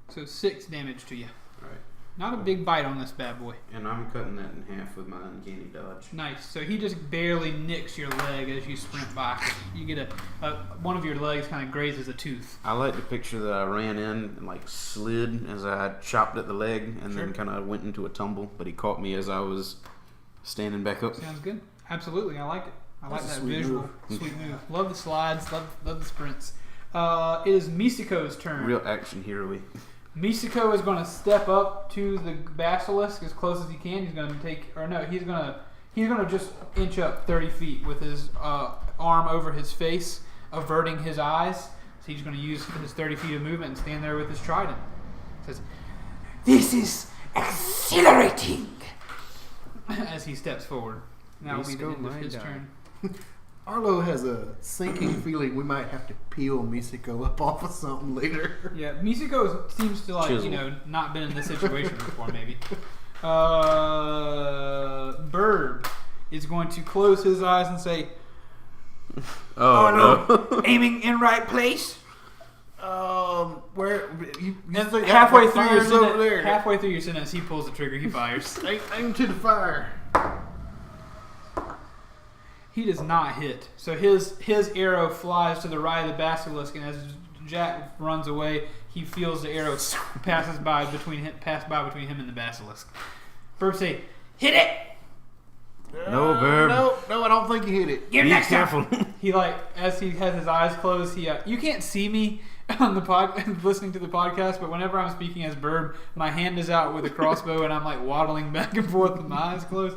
So 6 damage to you. Alright. Not a big bite on this bad boy. And I'm cutting that in half with my uncanny dodge. Nice. So he just barely nicks your leg as you sprint by. You get one of your legs kind of grazes a tooth. I like to picture that I ran in and slid as I chopped at the leg and then kind of went into a tumble, but he caught me as I was standing back up. Sounds good. Absolutely, I like it. I like That's a that sweet visual. move. Sweet move. Love the slides. Love the sprints. It is Misiko's turn. Real action hero-y. Misiko is going to step up to the basilisk as close as he can. He's going to he's going to just inch up 30 feet with his arm over his face, averting his eyes. So he's going to use his 30 feet of movement and stand there with his trident. Says, This is exhilarating. as he steps forward. Now will be the Misiko end of might his die. turn. Arlo has a sinking feeling we might have to peel Misiko up off of something later. Yeah, Misiko seems to Chisel. not been in this situation before. Maybe. Birb is going to close his eyes and say, Oh, no. Aiming in right place. Where you and think halfway that through your fire's over sentence, there? halfway through your sentence, he pulls the trigger. He fires. Aim to the fire. He does not hit. So his arrow flies to the right of the basilisk, and as Jack runs away, he feels the arrow pass by between him and the basilisk. Birb say, Hit it. No, Birb. No, I don't think he hit it. Get Be next time. careful. he as he has his eyes closed, you can't see me on the listening to the podcast, but whenever I'm speaking as Birb, my hand is out with a crossbow and I'm waddling back and forth with my eyes closed.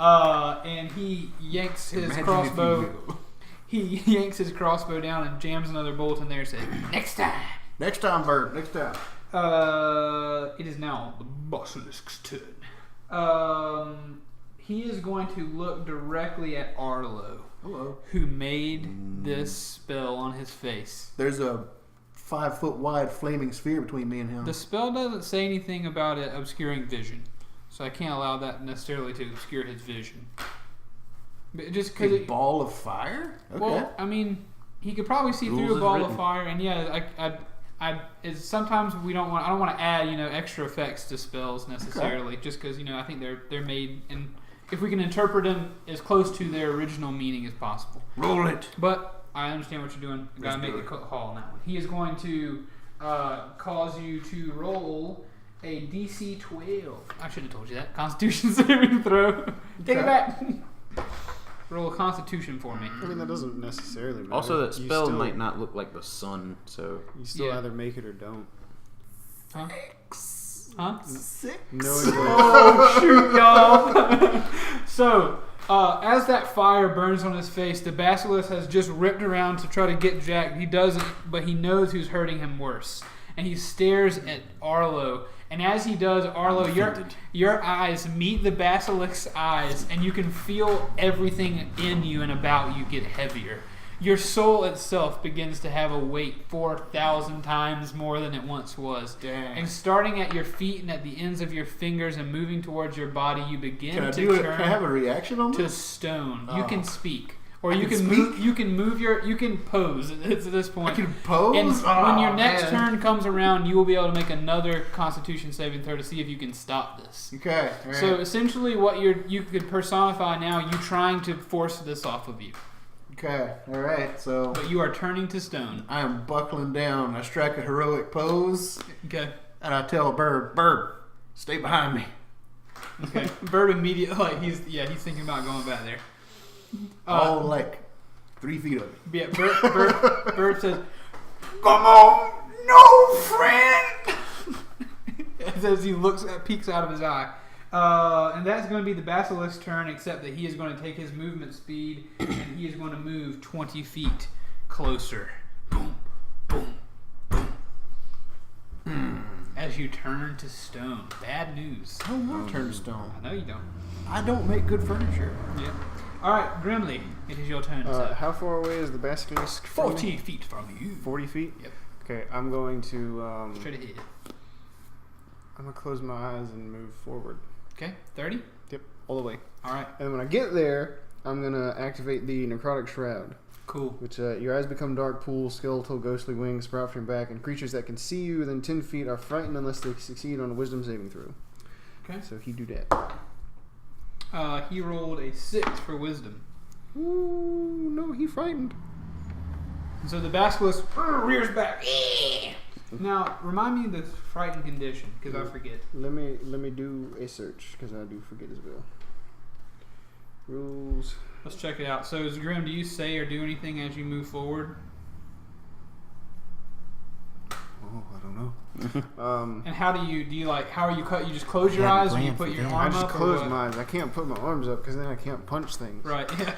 And he yanks his Imagine crossbow. if you will. He yanks his crossbow down and jams another bolt in there, saying, Next time. Next time, Bird. Next time. it is now the basilisk's turn. He is going to look directly at Arlo, Hello. who made this spell on his face. There's a 5 foot wide flaming sphere between me and him. The spell doesn't say anything about it obscuring vision, so I can't allow that necessarily to obscure his vision. But just because Big ball of fire? Okay. well, I mean, he could probably see Rules through a is ball written. of fire, and yeah, it's sometimes I don't want to add extra effects to spells necessarily, just because I think they're made, and if we can interpret them as close to their original meaning as possible. Roll it. But I understand what you're doing. You gotta Let's make do the it. call on that one. He is going to cause you to roll a DC 12. I should have told you that. Constitution saving throw. Take it back. Roll a Constitution for me. I mean, that doesn't necessarily matter. Also, that You spell still- might not look like the sun, so... You still Yeah. either make it or don't. Huh? Huh? 6. No, it doesn't. Oh, shoot, y'all. So, as that fire burns on his face, the basilisk has just ripped around to try to get Jack. He doesn't, but he knows who's hurting him worse. And he stares at Arlo. And as he does, Arlo, your eyes meet the basilisk's eyes, and you can feel everything in you and about you get heavier. Your soul itself begins to have a weight 4,000 times more than it once was. Dang. And starting at your feet and at the ends of your fingers and moving towards your body, you begin Can I to do it? turn Can I have a reaction on to this? stone. Oh. You can speak. Or I you can can speak? move. You can pose at this point. I can pose? And when your Oh, next man. turn comes around, you will be able to make another Constitution saving throw to see if you can stop this. Okay. All right. So essentially, what you could personify now, you trying to force this off of you, Okay. All right. So but you are turning to stone. I am buckling down. I strike a heroic pose, Okay. and I tell Birb, stay behind me. Okay. Birb immediately, like he's thinking about going back there. All like 3 feet of it. Yeah. Birb says, Come on, no friend. as he peeks out of his eye. And that's going to be the basilisk's turn, except that he is going to take his movement speed and he is going to move 20 feet closer. Boom, boom, boom. As you turn to stone. Bad news. I don't want to turn to stone. I know you don't. I don't make good furniture. Yeah. All right, Grimly, it is your turn. How far away is the basilisk from me? 40 feet from you. 40 feet? Yep. Okay, I'm going to Straight ahead. I'm gonna close my eyes and move forward. Okay, 30. Yep, all the way. All right, And when I get there, I'm gonna activate the necrotic shroud, cool. which your eyes become dark pools, skeletal, ghostly wings sprout from your back, and creatures that can see you within 10 feet are frightened unless they succeed on a wisdom saving throw. Okay. So he do that. He rolled a 6 for wisdom. Ooh, no, he frightened. And so the basilisk rears back. Now, remind me of the frightened condition, because I forget. Let me do a search because I do forget as well. Rules. Let's check it out. So, Grim, do you say or do anything as you move forward? Oh, I don't know. And how do you like? How are you cut? You just close your Yeah, eyes, or you glam put for your them. arm I just up, close or what? my eyes. I can't put my arms up because then I can't punch things. Right. Yeah.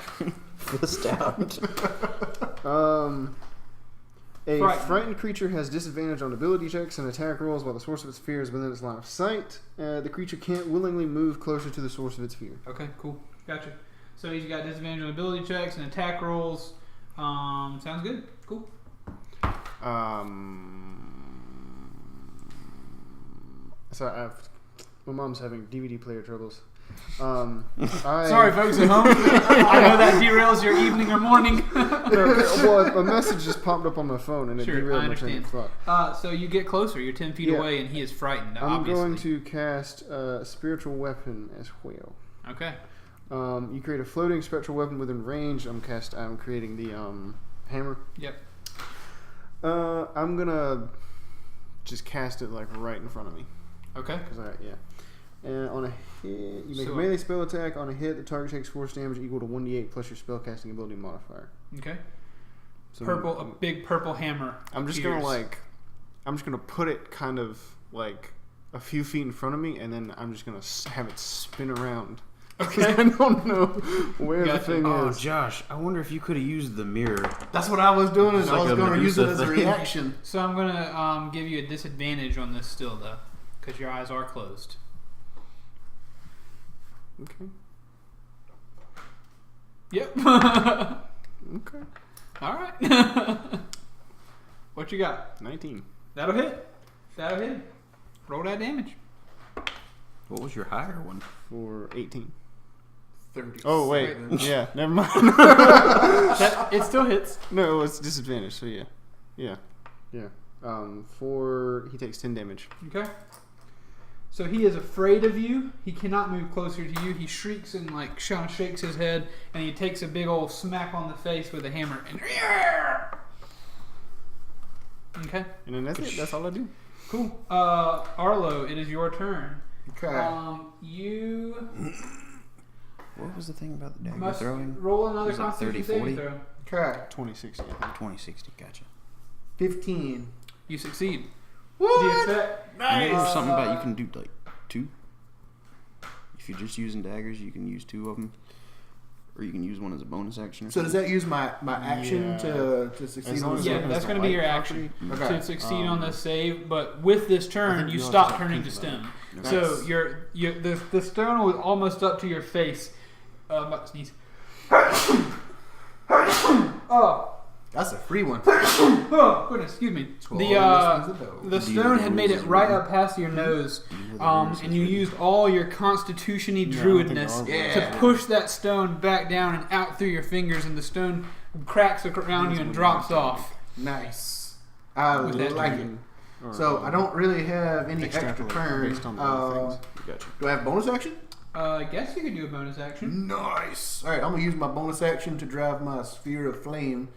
Fist out. A Frightened. frightened creature has disadvantage on ability checks and attack rolls while the source of its fear is within its line of sight. The creature can't willingly move closer to the source of its fear. Okay. Cool. Gotcha. So he's got disadvantage on ability checks and attack rolls. Sounds good. Cool. Sorry, my mom's having DVD player troubles. Sorry, folks at home. I know that derails your evening or morning. Well, a message just popped up on my phone and it Sure, derailed I my train understand. of thought. So you get closer. You're 10 feet Yeah. away, and he is frightened. I'm Obviously. going to cast spiritual weapon as well. Okay. You create a floating spectral weapon within range. I'm creating the hammer. Yep. I'm gonna just cast it like right in front of me. Okay. And on a hit, you make So- a melee spell attack. On a hit, the target takes force damage equal to 1d8 plus your spellcasting ability modifier. Okay. So A big purple hammer. I'm just appears. gonna put it kind of like a few feet in front of me, and then I'm just gonna have it spin around. Okay. I don't know where the Gotcha. thing Oh, is. Josh, I wonder if you could have used the mirror. That's what I was doing, and It's I like was a going to use it Medusa as a thing. reaction. So I'm gonna give you a disadvantage on this still, though, because your eyes are closed. Okay. Yep. Okay. All right. What you got? 19 That'll hit. Roll that damage. What was your higher one? for 18. 30. Oh wait, yeah, never mind. It still hits. No, it's disadvantage. So yeah. He takes 10 damage. Okay. So he is afraid of you. He cannot move closer to you. He shrieks and like kind of shakes his head, and he takes a big old smack on the face with a hammer. And okay, And then that's it. That's all I do. cool. Arlo, it is your turn. Okay. You What was the thing about the dagger must throwing? roll another Was it Constitution 30, saving 40? throw. Okay. 2060. 2060, gotcha. 15. You succeed. What? The effect. And there was something about you can do like 2. If you're just using daggers, you can use 2 of them, or you can use one as a bonus action. Or So does something. that use my action to succeed As long on as the Yeah, it has that's the going to be your light action property. to Okay. succeed on the save. But with this I turn, think you you all stop just have turning to pink about stone. it. So Nice. the stone was almost up to your face. I'm about to sneeze. Oh. That's a free one. Oh, goodness, excuse me. The Do you stone know had the made rules it as right written? up past your nose, Do you know the rules and as you written? used all your constitution-y Yeah, I don't think druidness ours Yeah. to push that stone back down and out through your fingers, and the stone cracks around you and drops off. Nice. I With that like it. turn. Or, So I don't really have any extra extrapolate turn. based on the other things. Gotcha. Do I have bonus action? I guess you could do a bonus action. Nice. All right, I'm gonna use my bonus action to drive my sphere of flame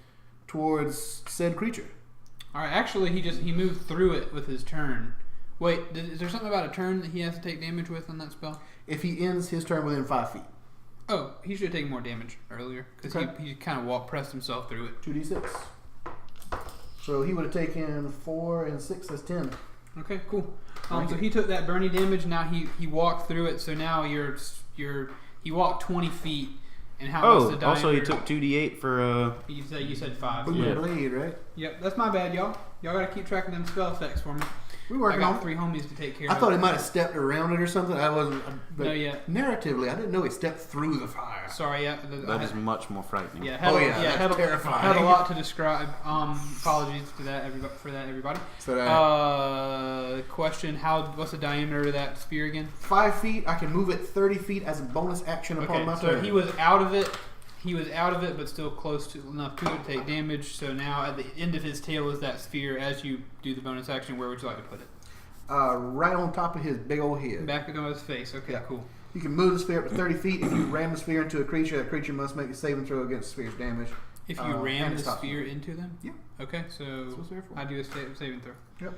towards said creature. All right, actually, he moved through it with his turn. Wait, is there something about a turn that he has to take damage with on that spell? If he ends his turn within 5 feet, Oh, he should have taken more damage earlier because Okay. he kind of pressed himself through it. 2d6. So he would have taken 4 and 6. That's 10. Okay, cool. Like So it. he took that burning damage. Now he walked through it. So now he walked 20 feet. And how what's the Oh, diameter? also he took 2d8 for You said 5. Boom Yeah. blade, right? Yep, that's my bad, y'all. Y'all gotta keep track of them spell effects for me. We I working on got it. 3 homies to take care I of. thought he might have stepped around it or something. I wasn't. But No, yeah. narratively, I didn't know he stepped through the fire. Sorry, yeah. that is much more frightening. Yeah, Oh, yeah, that's had terrifying. had a lot to describe. Apologies to that, everybody. So that Question: what's the diameter of that sphere again? 5 feet, I can move it 30 feet as a bonus action upon Okay, my so turn. he was out of it. He was out of it, but still close to enough to it to take damage. So now, at the end of his tail is that sphere. As you do the bonus action, where would you like to put it? Right on top of his big old head. Back of his face. Okay, Yeah. cool. You can move the sphere up to 30 feet. If you ram the sphere into a creature, that creature must make a saving throw against the sphere's damage. If you And ram it the stops sphere into them. Yeah. Okay, That's so what it's there for. I do a saving throw. Yep.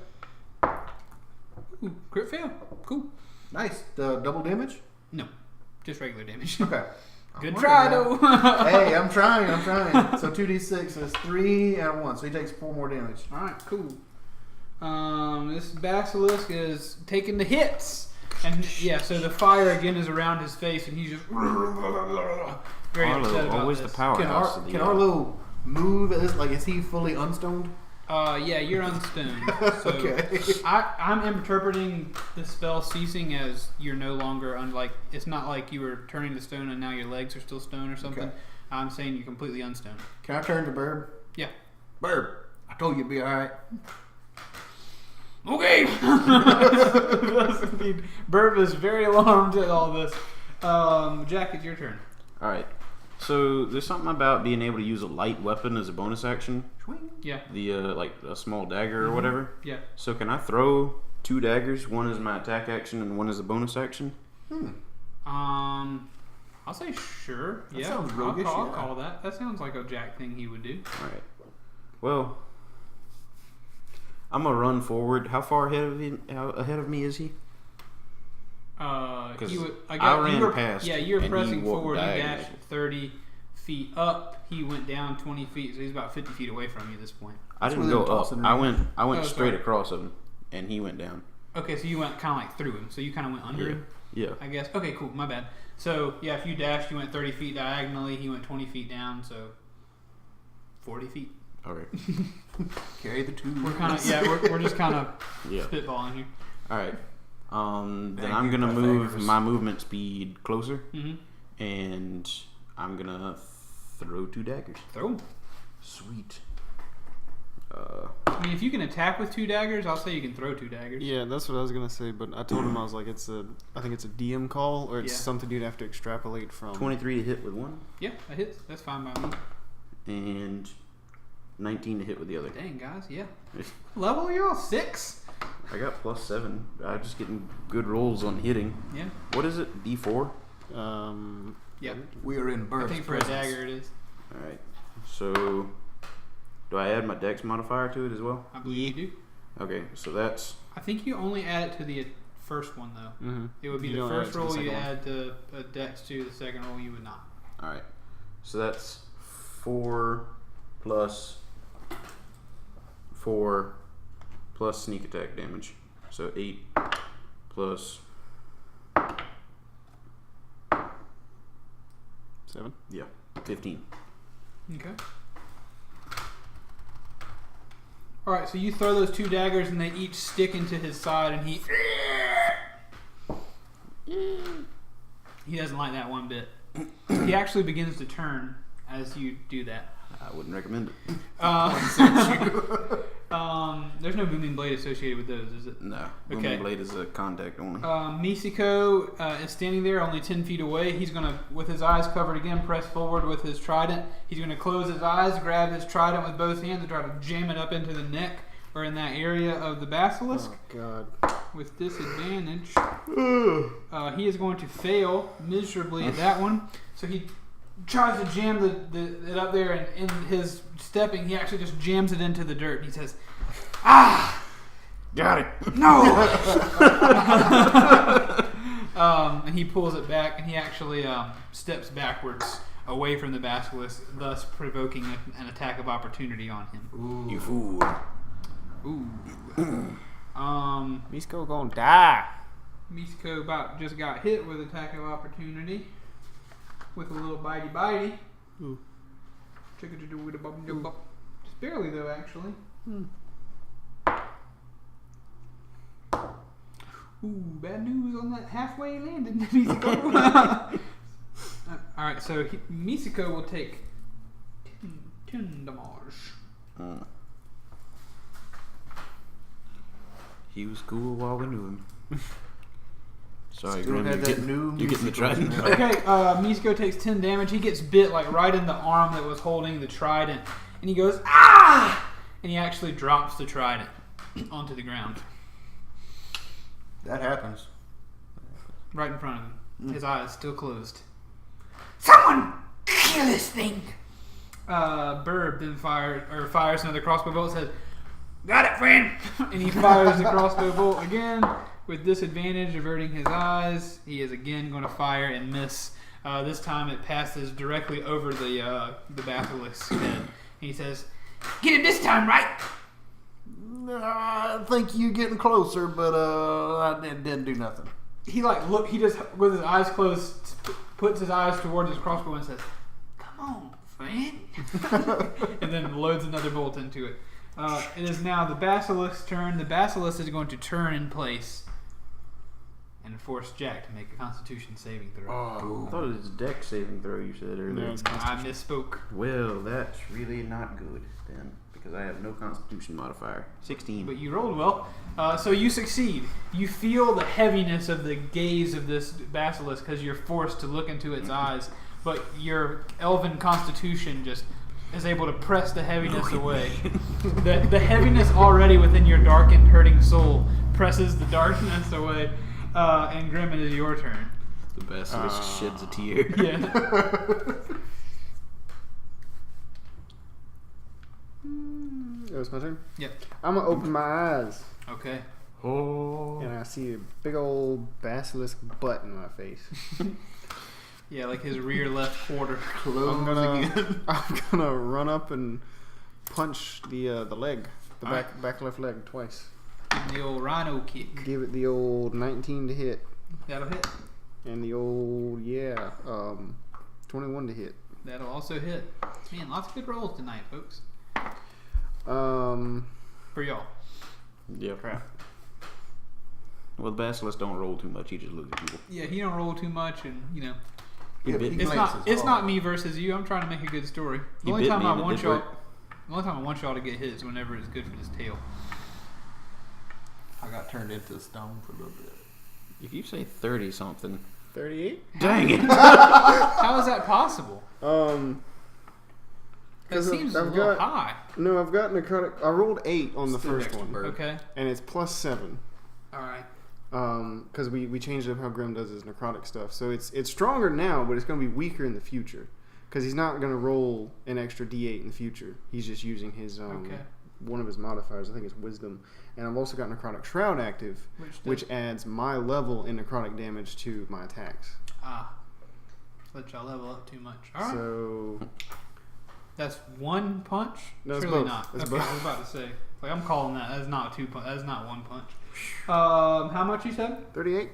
Ooh, crit fail. Cool. Nice. Double damage? No, just regular damage. Okay. Good I'm try working though. now. Hey, I'm trying. So 2d6, so it's 3 and 1. So he takes 4 more damage. All right, cool. This basilisk is taking the hits, and yeah, so the fire again is around his face, and he's just very upset Arlo, about always this. the powerhouse. of the, Can Arlo move at this? Like, is he fully unstoned? Yeah, you're unstoned. So Okay. I'm interpreting the spell ceasing as you're no longer it's not like you were turning to stone and now your legs are still stone or something. Okay. I'm saying you're completely unstoned. Can I turn to Birb? Yeah. Birb, I told you it'd be alright. Okay. Birb is very alarmed at all this. Jack, it's your turn. All right. So there's something about being able to use a light weapon as a bonus action. Yeah. The like a small dagger or whatever. Yeah. So can I throw 2 daggers? One is my attack action and one is a bonus action. I'll say sure. That Yeah. sounds I'll roguish, call, yeah. I'll call that. That sounds like a Jack thing he would do. All right. Well, I'm gonna run forward. How far ahead of me is he? He would, I ran past, Yeah, you were and he pressing walked forward. He diagonally. dashed 30 feet up. He went down 20 feet, so he's about 50 feet away from you at this point. I That's didn't within go up. tossing I range. went Oh, straight sorry. across him, and he went down. Okay, so you went kind of like through him. So you kind of went under him, Yeah. I guess. Okay, cool. My bad. So yeah, if you dashed, you went 30 feet diagonally. He went 20 feet down, so 40 feet. All right. Carry the 2. We're kind of we're just kind of Yeah. spitballing here. All right. Then Thank I'm you, gonna move Pythagoras. my movement speed closer, Mm-hmm. and I'm gonna throw 2 daggers. Throw 'em. Sweet. I mean, if you can attack with 2 daggers, I'll say you can throw 2 daggers. Yeah, that's what I was gonna say, but I told him I was like, I think it's a DM call, or it's Yeah. something you'd have to extrapolate from. 23 to hit with one, Yeah, that hits. That's fine by me. and 19 to hit with the other. Dang, guys, yeah. Level, you're all 6. I got +7. I'm just getting good rolls on hitting. Yeah. What is it? D4. Yeah. We are in I Birb's think for a presence. dagger it is. All right. So, do I add my Dex modifier to it as well? I believe you do. Okay, so that's I think you only add it to the first one though. Mm-hmm. It would be You the don't add it first to the roll you second one. add the dex to. The second roll you would not. all right. So that's 4 plus 4 plus sneak attack damage. So 8 plus 7. yeah, 15. Okay. All right, so you throw those 2 daggers, and they each stick into his side, and he doesn't like that one bit. He actually begins to turn as you do that. I wouldn't recommend it. There's no booming blade associated with those, is it? No. Okay. Booming blade is a contact only. Misiko is standing there only 10 feet away. He's going to, with his eyes covered again, press forward with his trident. He's going to close his eyes, grab his trident with both hands, and try to jam it up into the neck or in that area of the basilisk. Oh, God. With disadvantage. He is going to fail miserably at that one. So he tries to jam it up there, and in his stepping, he actually just jams it into the dirt. And he says, "Ah! Got it. No!" And he pulls it back, and he actually steps backwards away from the basilisk, thus provoking an attack of opportunity on him. Ooh. You fool. Ooh. Misko gonna die. Misako just got hit with attack of opportunity with a little bitey. Ooh. Just barely though, actually. Ooh, bad news on that halfway landing, Misako. Alright, so Misako will take 10 damage. He was cool while we knew him. Sorry, Still Grim, had you're that getting, new you're getting the trident. Okay, Misako takes 10 damage. He gets bit like right in the arm that was holding the trident. And he goes, "Ah!" And he actually drops the trident onto the ground. That happens. Right in front of him. His eyes still closed. Someone kill this thing. Birb then fires another crossbow bolt and says, Got it, friend. and he fires the crossbow bolt again with disadvantage, averting his eyes. He is again going to fire and miss. This time it passes directly over the basilisk's head. And he says, Get him this time, right? I think you getting closer, but I didn't do nothing. he just, with his eyes closed, puts his eyes towards his crossbow and says, Come on, friend. and then loads another bolt into it. It is now the basilisk's turn. The basilisk is going to turn in place and force Jack to make a Constitution saving throw. Oh, I thought it was deck saving throw you said earlier. No, it's I misspoke. Well, that's really not good then, because I have no Constitution modifier. 16. But you rolled well. So you succeed. You feel the heaviness of the gaze of this basilisk because you're forced to look into its eyes. But your elven constitution just is able to press the heaviness away. The heaviness already within your darkened, hurting soul presses the darkness away. And Grim, it is your turn. The basilisk sheds a tear. Yeah. It was my turn? Yep. I'm gonna open my eyes. Okay. Oh. And I see a big old basilisk butt in my face. Yeah, like his rear left quarter. I'm gonna run up and punch the leg, the back left leg twice. The old rhino kick. Give it the old 19 to hit, That'll hit. and the old 21 to hit. That'll also hit. Man, lots of good rolls tonight, folks. For y'all. Yeah. Crap. Well, the basilisk don't roll too much. He just looks at people. Yeah, he don't roll too much, and you know, He bit me. it's not me versus you. I'm trying to make a good story. The He only bit time me I and it want did y'all, work. the only time I want y'all to get hit is whenever it's good for this tail. I got turned into stone for a little bit. If you say 30 something, 38. dang it! How is that possible? That 'Cause seems I've a little got- high. No, I've got necrotic. I rolled 8 on the Still first next to one, Bird. Okay. and it's plus 7. All right. Because we changed up how Grim does his necrotic stuff, so it's stronger now, but it's going to be weaker in the future. Because he's not going to roll an extra D8 in the future. He's just using his Okay. one of his modifiers. I think it's Wisdom, and I've also got Necrotic Shroud active, which adds my level in necrotic damage to my attacks. Let y'all level up too much. All right. So That's one punch? No, it's Surely both. not. It's Okay, both. I was about to say. Like, I'm calling that. That's not two punch. That's not one punch. How much you said? 38.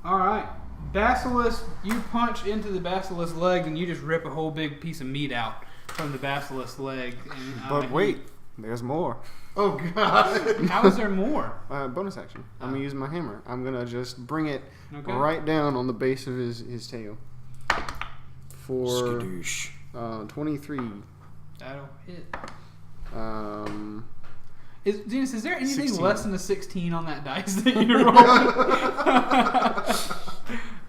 All right. Basilisk, you punch into the basilisk leg and you just rip a whole big piece of meat out from the basilisk leg. And, But wait, there's more. Oh God! How is there more? Bonus action. I'm gonna use my hammer. I'm gonna just bring it Okay. right down on the base of his tail. For Skadoosh. 23. That'll hit. Zenas, is there anything 16. less than a 16 on that dice that you're rolling?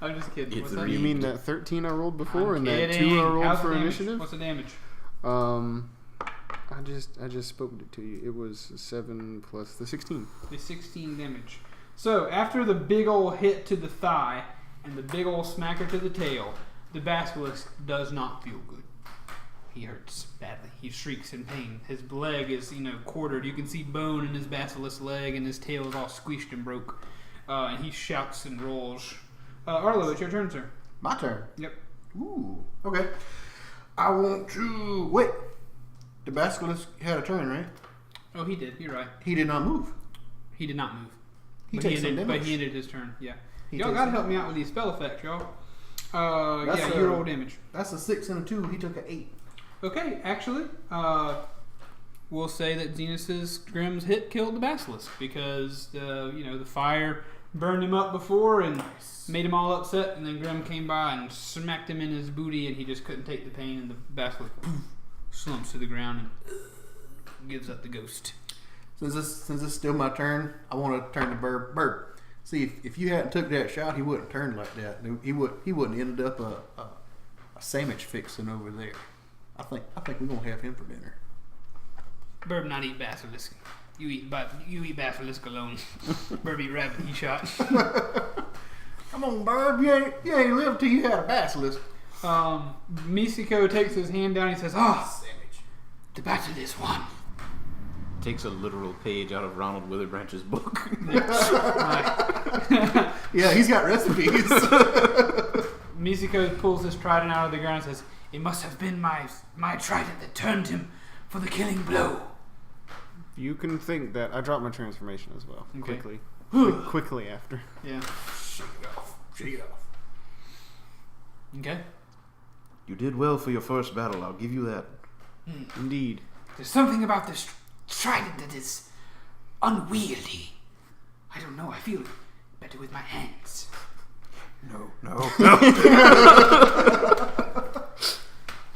I'm just kidding. It's What's a that? You mean that 13 I rolled before I'm and that kidding. 2 I rolled How's the for damage? initiative? What's the damage? I just spoke it to you. It was 7 plus the 16. The 16 damage. So, after the big ol' hit to the thigh and the big ol' smacker to the tail, the basilisk does not feel good. He hurts badly. He shrieks in pain. His leg is, quartered. You can see bone in his basilisk leg, and his tail is all squished and broke. And he shouts and rolls. Arlo, it's your turn, sir. My turn. Yep. Ooh. Okay. I want to wait. The basilisk had a turn, right? Oh, he did. You're right. He did not move. He did not move. He But takes some ended, damage. But he ended his turn. Yeah. He Y'all takes gotta some help me out with these spell effects, y'all. That's You roll damage. That's a 6 and a 2. He took an 8. Okay, actually, we'll say that Zenas's Grimm's hit killed the basilisk because the fire burned him up before and made him all upset, and then Grimm came by and smacked him in his booty, and he just couldn't take the pain, and the basilisk slumps to the ground and gives up the ghost. Since this is still my turn, I want to turn to Birb. Birb. See, if you hadn't took that shot, he wouldn't turn like that. He wouldn't ended up a sandwich fixing over there. I think we're gonna have him for dinner. Birb not eat basilisk. You eat basilisk alone. Birb eat rabbit. He shot. Come on, Birb. You ain't lived till you had a basilisk. Misiko takes his hand down. He says, Sandwich. The battle is won. Takes a literal page out of Ronald Witherbranch's book. Yeah, he's got recipes. Misiko pulls his trident out of the ground and says, It must have been my trident that turned him for the killing blow. You can think that I dropped my transformation as well. Okay. Quickly after. yeah. Shake it off. Okay. You did well for your first battle, I'll give you that. Indeed. There's something about this trident that is unwieldy. I don't know, I feel better with my hands. No.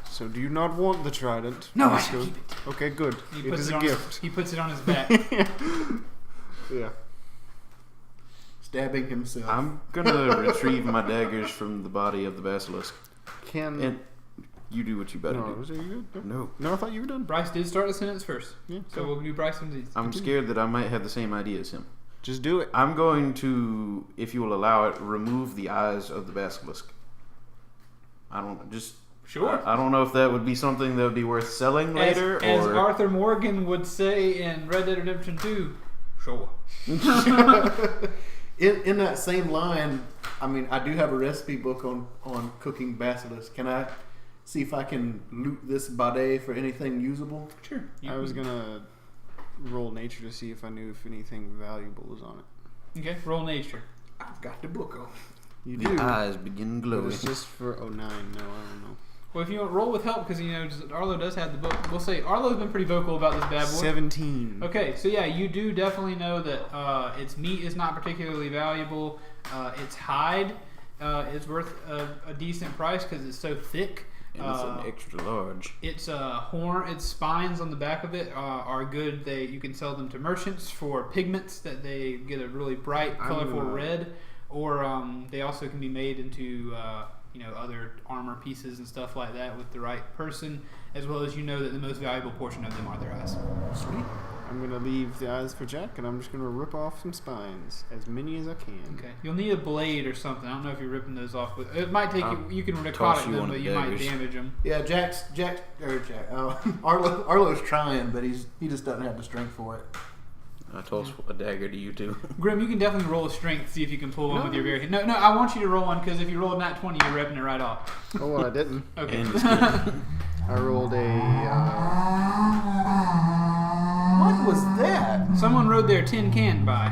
So do you not want the trident? No, I Let's shall go- keep it. Okay, good. He It puts is it a on gift. He puts it on his back. Yeah. Stabbing himself. I'm gonna retrieve my daggers from the body of the basilisk. And you do what you better No, do. was it you good? No. No, I thought you were done. Bryce did start the sentence first. Yeah, So go. we'll do Bryce and Z's. I'm scared that I might have the same idea as him. Just do it. I'm going to, if you will allow it, remove the eyes of the basilisk. Sure. I don't know if that would be something that would be worth selling later, As or Arthur Morgan would say in Red Dead Redemption 2, sure. In that same line, I mean, I do have a recipe book on cooking basilisk. Can I see if I can loot this bidet for anything usable? Sure. I was gonna roll nature to see if I knew if anything valuable was on it. Okay, roll nature. I've got the book on. You the do. eyes begin But glowing. it's just for 09. No, I don't know. Well, if you want roll with help, because Arlo does have the book. We'll say Arlo's been pretty vocal about this bad boy. 17. Okay, so yeah, you do definitely know that its meat is not particularly valuable. Its hide is worth a decent price because it's so thick. And it's an extra large. Its its spines on the back of it are good. You can sell them to merchants for pigments that they get a really bright, colorful red, or they also can be made into other armor pieces and stuff like that with the right person, as well as that the most valuable portion of them are their eyes. Sweet. I'm gonna leave the eyes for Jack, and I'm just gonna rip off some spines, as many as I can. Okay, you'll need a blade or something. I don't know if you're ripping those off, but it might take you. You can toss recaught you them, one but of you the might daggers. damage them. Yeah, Arlo's trying, but he just doesn't have the strength for it. I toss a dagger to you too. Grim, you can definitely roll a strength, see if you can pull one with your bare hand. No, I want you to roll one because if you roll a nat 20, you're ripping it right off. Oh, well, I didn't. Okay. And it's good. I rolled a. What was that? Someone rode their tin can by.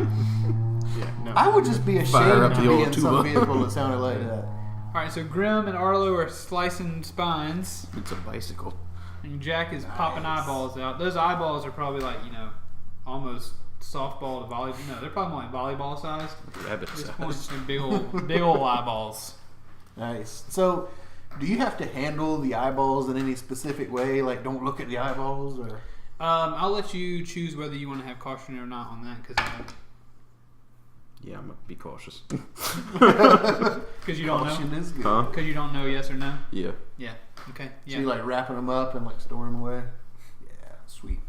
Yeah, no. I would just be Fire ashamed up to the be old in some tuba. vehicle that sounded like that. Alright, so Grim and Arlo are slicing spines, It's a bicycle. and Jack is popping eyeballs out. Those eyeballs are probably like, almost softball to volleyball. No, they're probably like volleyball sized. Rabbit At this size. point, they're big old eyeballs. Nice. So, do you have to handle the eyeballs in any specific way? Like, don't look at the eyeballs, or I'll let you choose whether you want to have caution or not on that, because Yeah, I'm gonna be cautious. you don't caution know. is good. Huh? Because you don't know yes or no. Yeah. Yeah. Okay. So Yeah. you like wrapping them up and like storing them away. Yeah, sweet.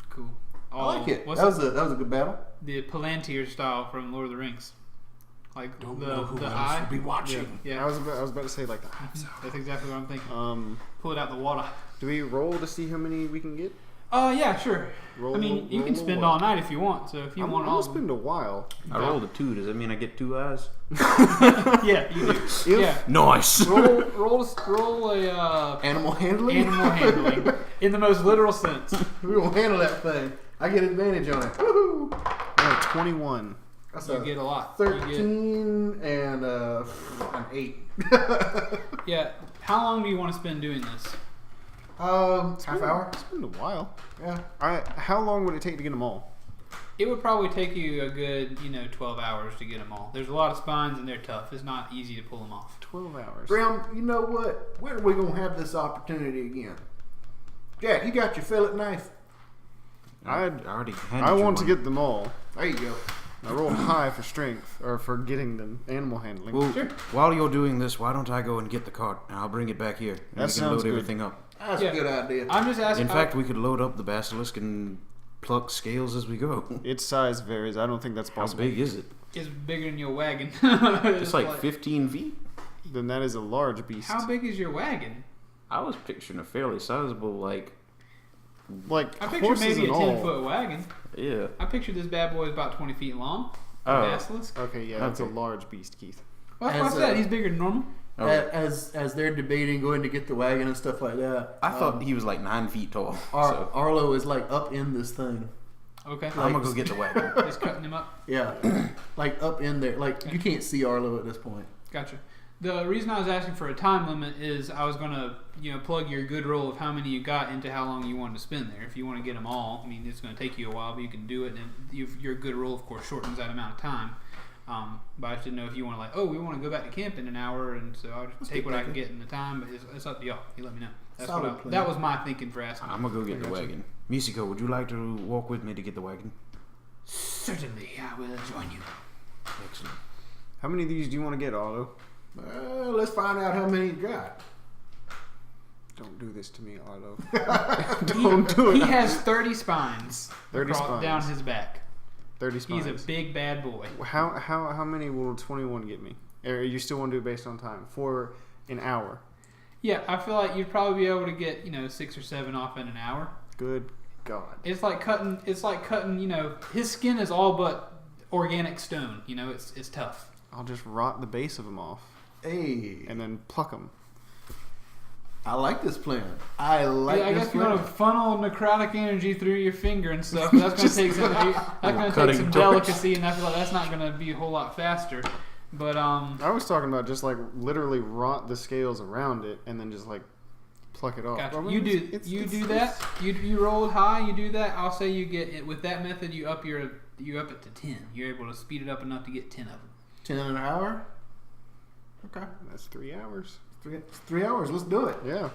Cool. I like it. What's That was a good battle. the Palantir style from Lord of the Rings? Like Don't the know who the else eye. will be watching. Yeah. I was about to say like the That's exactly what I'm thinking. Pull it out the water. Do we roll to see how many we can get? Yeah, sure. Roll, I mean, you can roll spend what? all night if you want. So if you want all, I'll of them- spend a while. I rolled a 2. Does that mean I get 2 eyes? yeah, you do. Yeah. Nice. Roll a Animal handling. animal handling in the most literal sense. We will handle that thing. I get advantage on it. Woohoo! Yeah, 21. That's You a get a lot. You 13 and an 8. yeah. How long do you want to spend doing this? Half hour. It's been a while. Yeah. How long would it take to get them all? It would probably take you a good, 12 hours to get them all. There's a lot of spines and they're tough. It's not easy to pull them off. 12 hours. Graham, you know what? When are we gonna have this opportunity again? Jack, you got your fillet knife. I already handed I you want to one. get them all. There you go. I roll high for strength, or for getting them. Animal handling. Well, Sure. while you're doing this, why don't I go and get the cart and I'll bring it back here and That we can sounds load good. everything up. That's Yeah. a good idea. I'm just asking. In fact, we could load up the basilisk and pluck scales as we go. Its size varies. I don't think that's How possible. big is it? it's bigger than your wagon. It's like 15 feet. Then that is a large beast. How big is your wagon? I was picturing a fairly sizable, like, Like I picture horses maybe a and 10-foot wagon. yeah. I picture this bad boy is about 20 feet long. Oh. Basilisk. Okay, yeah, that's a Okay. large beast, Keith. What's As, that? He's bigger than normal. Okay. As they're debating going to get the wagon and stuff like that, I thought he was like 9 feet tall. So Arlo is like up in this thing. Okay. I'm gonna go get the wagon. Just cutting him up. Yeah, like up in there. Like you can't see Arlo at this point. Gotcha. The reason I was asking for a time limit is I was gonna, plug your good roll of how many you got into how long you wanted to spend there. If you want to get them all, I mean, it's gonna take you a while, but you can do it. And your good roll, of course, shortens that amount of time. But I just didn't know if you want to we want to go back to camp in an hour, and so I'll just take what I can get in the time. But it's up to y'all. You let me know. That's Solid plan. that was my thinking for asking. I'm gonna go get the wagon. Misiko, would you like to walk with me to get the wagon? Certainly, I will join you. Excellent. How many of these do you want to get, Arlo? Let's find out how many you got. Don't do this to me, Arlo. Don't do it. He has 30 spines 30 spines. down his back. 30 spines. He's a big bad boy. How many will 21 get me? Or you still want to do it based on time? For an hour. Yeah, I feel like you'd probably be able to get 6 or 7 off in an hour. Good God. It's like cutting. His skin is all but organic stone. It's tough. I'll just rot the base of them off Hey, and then pluck them. I like this plan. I like I this guess you plan. want to funnel necrotic energy through your finger and stuff. But that's gonna take some. That's gonna take Cutting some torch. delicacy, and I feel like that's not gonna be a whole lot faster. But I was talking about just like literally rot the scales around it and then just like pluck it off. gotcha. I mean, You do it's- that. You rolled high. You do that. I'll say you get it with that method. You up it to 10. You're able to speed it up enough to get 10 of them. 10 an hour. Okay, That's 3 hours. 3 hours. Let's do it. Yeah.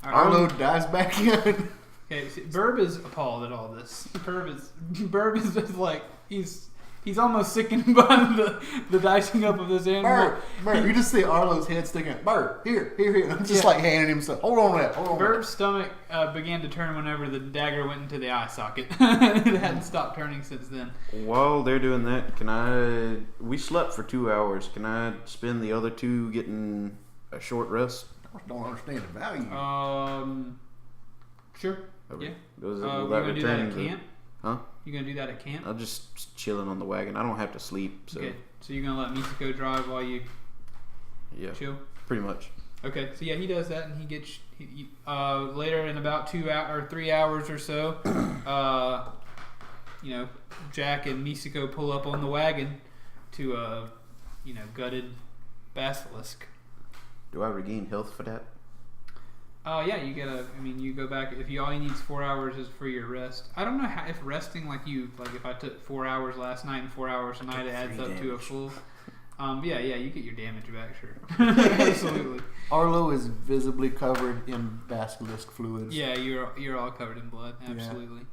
All right. Arlo dives back in. Okay, see, Birb is appalled at all this. Birb is just like he's almost sickened by the dicing up of this animal. Bird, you just see Arlo's head sticking out. Bird, here. Just Yeah. like handing him stuff. Hold on to that. Birb's stomach began to turn whenever the dagger went into the eye socket. It hadn't stopped turning since then. While they're doing that, we slept for 2 hours. Can I spend the other 2 getting a short rest? I don't understand the value. Sure. Okay. Yeah. Will You that gonna do that return at the- camp? Huh? You gonna do that at camp? I'm just chilling on the wagon. I don't have to sleep, so Okay. So you're gonna let Misako drive while you yeah, chill? pretty much. Okay, so yeah, he does that, and he gets later in about 3 hours or so. Jack and Misako pull up on the wagon to a gutted basilisk. Do I regain health for that? Yeah, you you go back. If all you need is 4 hours is for your rest. I don't know if resting if I took 4 hours last night and 4 hours tonight, it adds up to a full. Yeah, you get your damage back, sure. Absolutely. Arlo is visibly covered in basilisk fluids. Yeah, you're all covered in blood. Absolutely. Yeah.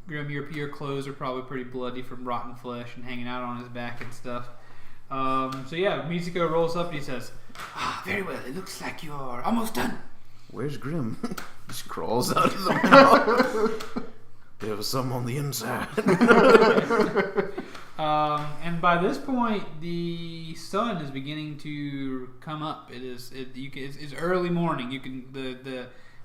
Grim, your clothes are probably pretty bloody from rotten flesh and hanging out on his back and stuff. Misako rolls up and he says, Very well. It looks like you're almost done. Where's Grim? Just crawls out of the mouth. There was some on the inside. And by this point, the sun is beginning to come up. It's early morning.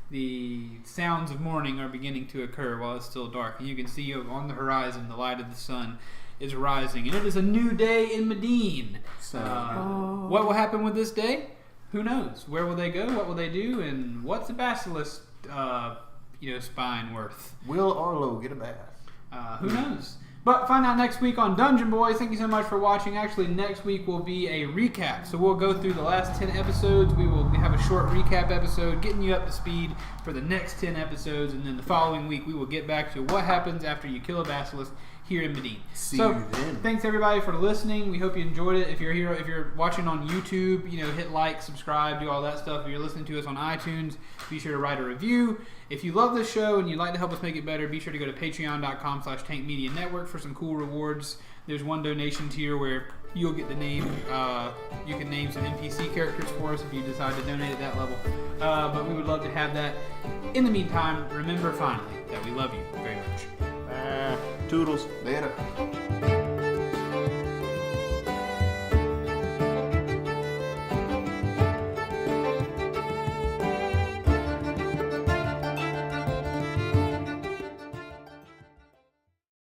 The sounds of morning are beginning to occur while it's still dark, and you can see on the horizon the light of the sun is rising, and it is a new day in Mediene. What will happen with this day? Who knows? Where will they go? What will they do? And what's a basilisk, spine worth? Will Arlo get a bath? Who knows? But find out next week on Dungeon Boys. Thank you so much for watching. Actually, next week will be a recap. So we'll go through the last 10 episodes. We will have a short recap episode, getting you up to speed for the next 10 episodes. And then the following week, we will get back to what happens after you kill a basilisk here in Mediene. See you then. Thanks everybody for listening. We hope you enjoyed it. If you're watching on YouTube, hit like, subscribe, do all that stuff. If you're listening to us on iTunes, be sure to write a review. If you love this show and you'd like to help us make it better, be sure to go to patreon.com/tankmedianetwork for some cool rewards. There's one donation tier where you'll get the name. You can name some NPC characters for us if you decide to donate at that level. But we would love to have that. In the meantime, remember finally that we love you very much. Toodles. Later.